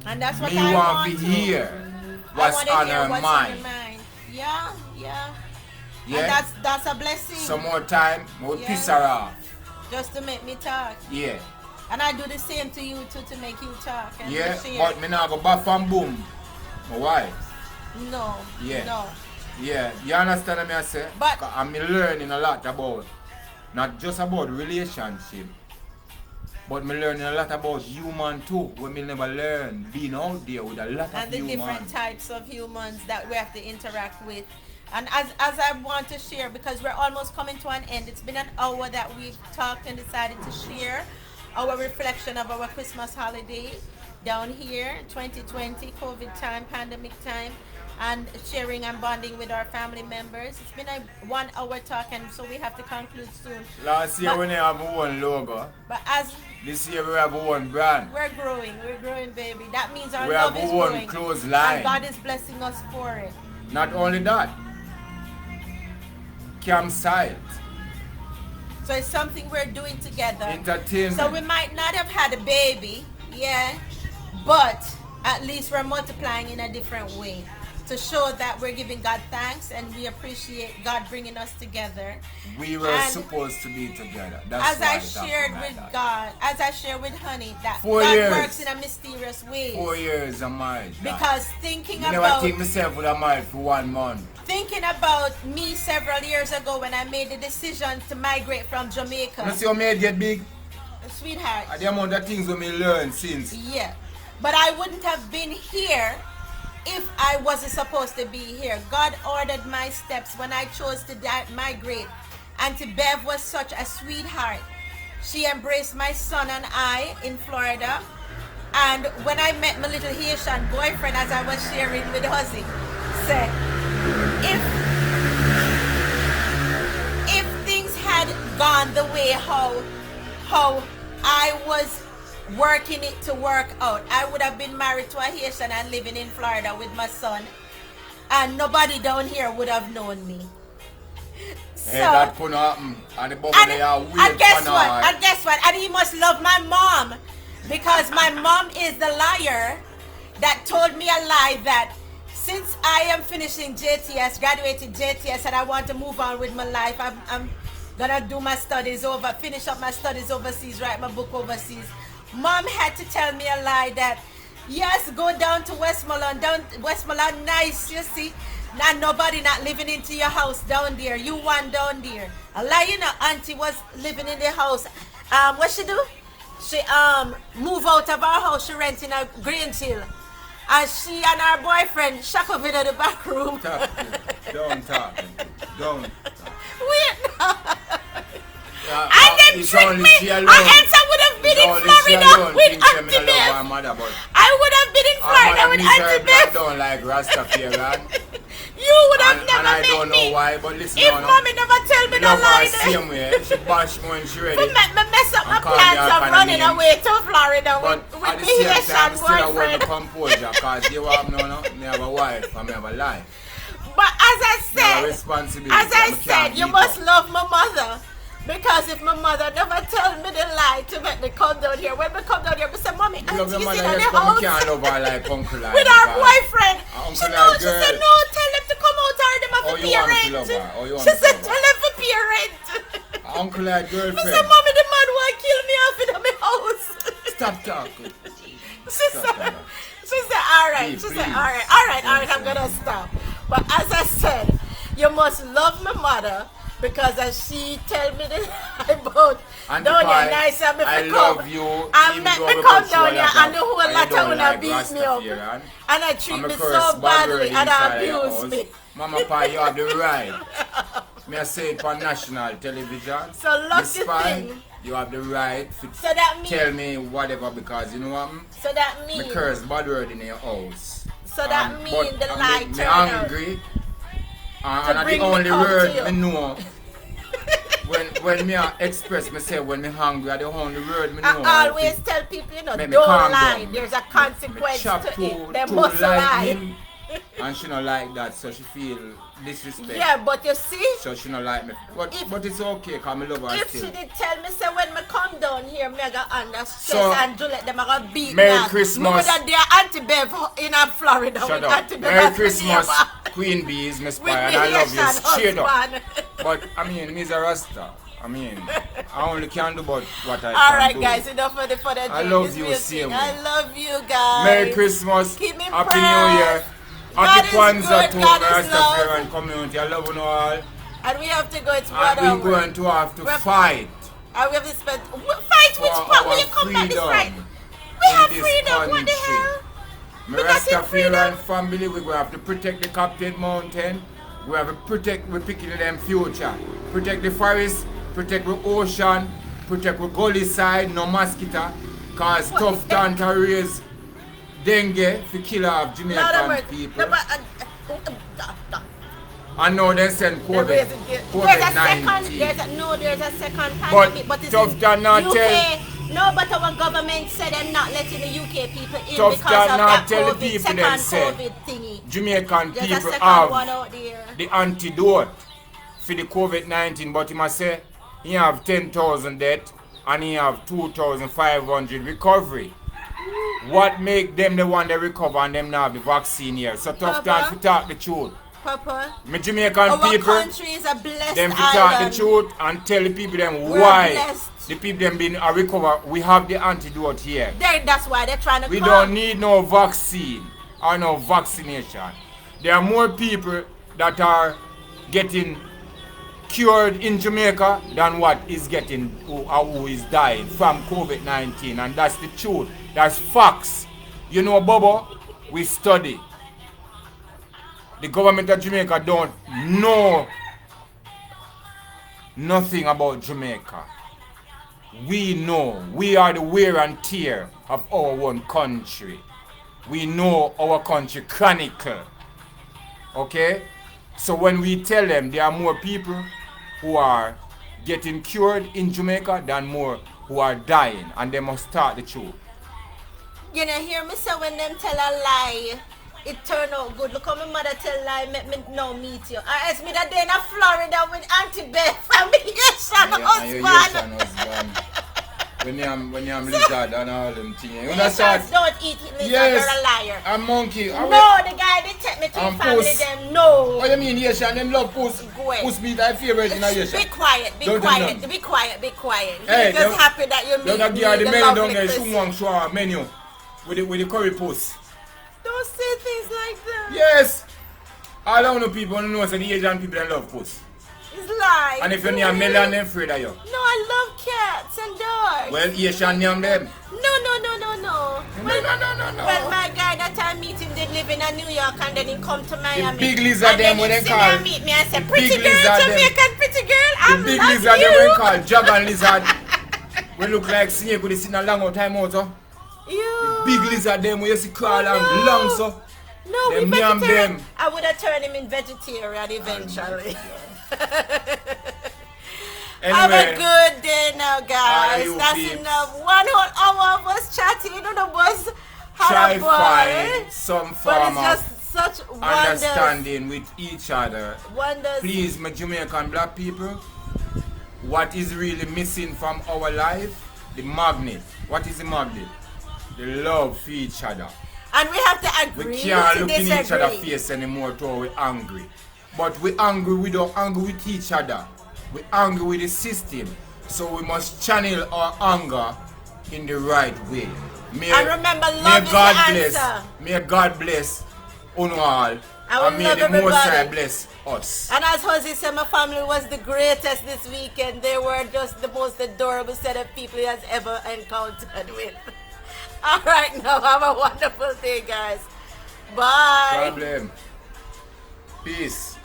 And that's what Me I want want to to. hear I what's want to on hear her what's on your mind. mind. Yeah, yeah. Yeah? And that's a blessing. Some more time, we'll Yeah. piss her off. Just to make me talk. Yeah. And I do the same to you too, to make you talk and Yeah, to share. but me now go back and boom. My wife. No. Yeah. No. Yeah, you understand what I say? But- 'Cause I'm learning a lot about, not just about relationship, but me learning a lot about human too, when me never learn, being out there with a lot And of the humans. different types of humans that we have to interact with. And as I want to share, because we're almost coming to an end, it's been an hour that we've talked and decided to share our reflection of our Christmas holiday down here, 2020, COVID time, pandemic time, and sharing and bonding with our family members. It's been a 1 hour talk, and so we have to conclude soon. Last year But- we didn't have one logo. But as This year we have one brand. we're growing, baby. That means our We love have is one growing. clothesline. And God is blessing us for it. Not only that, campsite, So it's something we're doing together. entertainment. So we might not have had a baby, yeah, but at least we're multiplying in a different way to show that we're giving God thanks and we appreciate God bringing us together. We were And supposed to be together. That's As why I it's happening shared like with that. God, as I shared with Honey, that 4 God years. works in a mysterious way. 4 years of marriage. Because thinking I never about think myself with a marriage for 1 month. thinking about me several years ago when I made the decision to migrate from You Jamaica, see how me get big? sweetheart. And the amount of things we me learn since. Yeah, but I wouldn't have been here if I wasn't supposed to be here. God ordered my steps when I chose to migrate. Auntie Bev was such a sweetheart. She embraced my son and I in Florida. And when I met my little Haitian boyfriend, as I was sharing with Hussy, said, if things had gone the way how I was working it to work out, I would have been married to a Haitian and living in Florida with my son, and nobody down here would have known me. So, Hey, that couldn't happen. And the bubble and, they are and weird guess for what? now. And guess what? And he must love my mom, because my mom is the liar that told me a lie that since I am finishing JTS, graduated JTS, and I want to move on with my life, I'm gonna do my studies over, finish up my studies overseas, write my book overseas. Mom had to tell me a lie that, yes, go down to Westmoreland, nice, you see. Not nobody not living into your house down there. You one down there. A lie, you know, auntie was living in the house. What she do? She move out of our house, she rent in a Green Hill. And she and her boyfriend shack up in the back room. Don't talk. Don't talk. Wait, no. And then trick me. And else I would have been in Florida with Auntie Beth. I would have been in Florida with Auntie Beth. I don't like Rastafarian. You would have never And I met don't know me. why, but listen If now. mommy never tell me no Love her lie, same way. She bash me when she ready. me mess up my And call me plans all of kind of running names. away to Florida But with at the me same time, Haitian still I want boyfriend. the composure, because you have no, me have a wife and me have a life. But as I Me have a said, responsibility. as I Me can't said, you beat must up. love my mother. Because if my mother never tell me the lie to make me come down here, when we come down here, I say, Mommy, You love auntie your is mother, in the yes, but me can't house love her like Uncle Line. with our because boyfriend. Uncle She Line know, she girl. said, no, tell them to come out or them have Oh, a you want me to parent. love her? Oh, you want She me to said, love tell her? them for parent. Uncle Line I girlfriend. said, Mommy, the man want to kill me off in my house. Stop talking. She said, all right. She said, all right, I'm gonna stop. But as I said, you must love my mother, because as she tell me the about And down Pai, here nice and me I fi love come. you. And even me though me we come got down you here a and the whole I lot don't of like una beat me up. Rastafarian. And I treat I'm a me curse so bad badly word and inside your abuse house. me. Mama Pa, you have the right. Me I say it on national television. So lucky Miss Pai, thing. you have the right to So that means tell me whatever, because you know what? so that Me means curse bad word in your house. so that But means the I'm light me turn out. angry. To And the bring me only come to word you. me know when me a express myself when me hungry, the only word me know. I always tell people, you know, Make me don't calm lie. down. There's a Me consequence chop to two it. They must lie. lightning And she not like that, so she feel disrespect. Yeah, but you see, So she not like me. But it's okay, cause I love her if still. she did tell me, say when me come down here, me I got under stress So, and Juliet, them I got beat Merry now. Christmas. Me with their Auntie Bev in Florida. Shut with up. Auntie Bev Merry as my Christmas, neighbor. Queen Bees, Miss With Pie, me and I love you Haitian straight up. husband. But I mean, me's a Rasta. I mean, I only can do but what I can Alright do. guys, enough for the I love you, same way. I love you guys. Merry Christmas, Keep me Happy New Year, God Happy is Kwanzaa good, to God the is love. Rastafarian community. I love you all. And we have to go, it's And 1 hour. we're going to have to fight And we have to spend, fight for which part? Will our you come back this freedom right? We in have this freedom, what the country. hell? My We got the Rastafarian family, we're going to have to protect the Captain Mountain. We have to protect, we're picking them future. Protect the forest, protect the ocean, protect the gully side, no mosquito. Cause tough time to raise dengue for kill off Jamaican people. And now they send COVID-19. There's a second pandemic, but it's tough time not UK. tell. No, but our government said they're not letting the UK people in Tough because time of not that tell the COVID, people second them say. COVID thingy. Jamaican There's a people second one have out there. the antidote for the COVID-19, but he must say he have 10,000 death and he have 2,500 recovery. What make them the one that recover and them not have the vaccine here? So tough time to talk the truth. Papa, My Jamaican our people, country is a blessed them to island. talk the truth and tell the people them We're why blessed. the people them been a recover. We have the antidote here. That's why they're trying to We come. don't need no vaccine or no vaccination. There are more people that are getting cured in Jamaica than what is getting who is dying from COVID-19, and that's the truth. That's facts. You know, Bobo, we study. The government of Jamaica don't know nothing about Jamaica. We know. We are the wear and tear of our one country. We know our country chronicle. Okay? So when we tell them there are more people who are getting cured in Jamaica than more who are dying, and they must start the truth. You know, hear me say when them tell a lie, it turn out good. Look how my mother tell lie, make me now meet you. I asked me that day in Florida with Auntie Beth from the Haitian husband. When you am lizard and all them things. You Haitians don't eat lizard, yes, they're a liar. A monkey. No, the guy did take me to his family, puss. them no. What you mean Haitian? Them love puss. Puss meat I favorite in Haitian. Be quiet, be Don't quiet, be quiet, be quiet. Hey, You're just happy that you meet don't me, give her the the menu down lovely there, person. show menu with the curry puss. Don't say things like that. Yes. All I know people know say the Asian people love puss. It's lies. And if you need a million, they're afraid of you. No, I love cats and dogs. Well, Asian name them. No. No. Well, my guy that I meet him did live in New York and then he come to Miami. big lizard them when they call. And meet me and say, The pretty big girl, lizard them. Jamaican pretty girl, The I'm big love lizard you. them we call dragon lizard. We look like snake with sitting a long time out. So. You. Big lizard them we used to call them long so. No, we Them yam vegetarian. them. I would have turned him in vegetarian eventually. Have a good day now, guys. That's enough. 1 whole hour of us chatting. None of us had a ball. Find some form But it's of just such understanding with each other. wonders. Please, my Jamaican black people, what is really missing from our life? The magnet. What is the magnet? The love for each other. And we have to agree We can't to look in disagree. each other's face anymore till we're angry. But we're angry, we don't angry with each other. We're angry with the system. So we must channel our anger in the right way. And remember, love is the answer. May God bless on all. I will And may love the Most High everybody. bless us. And as Jose said, my family was the greatest this weekend. They were just the most adorable set of people he has ever encountered with. All right, now have a wonderful day, guys. Bye. Problem. Peace.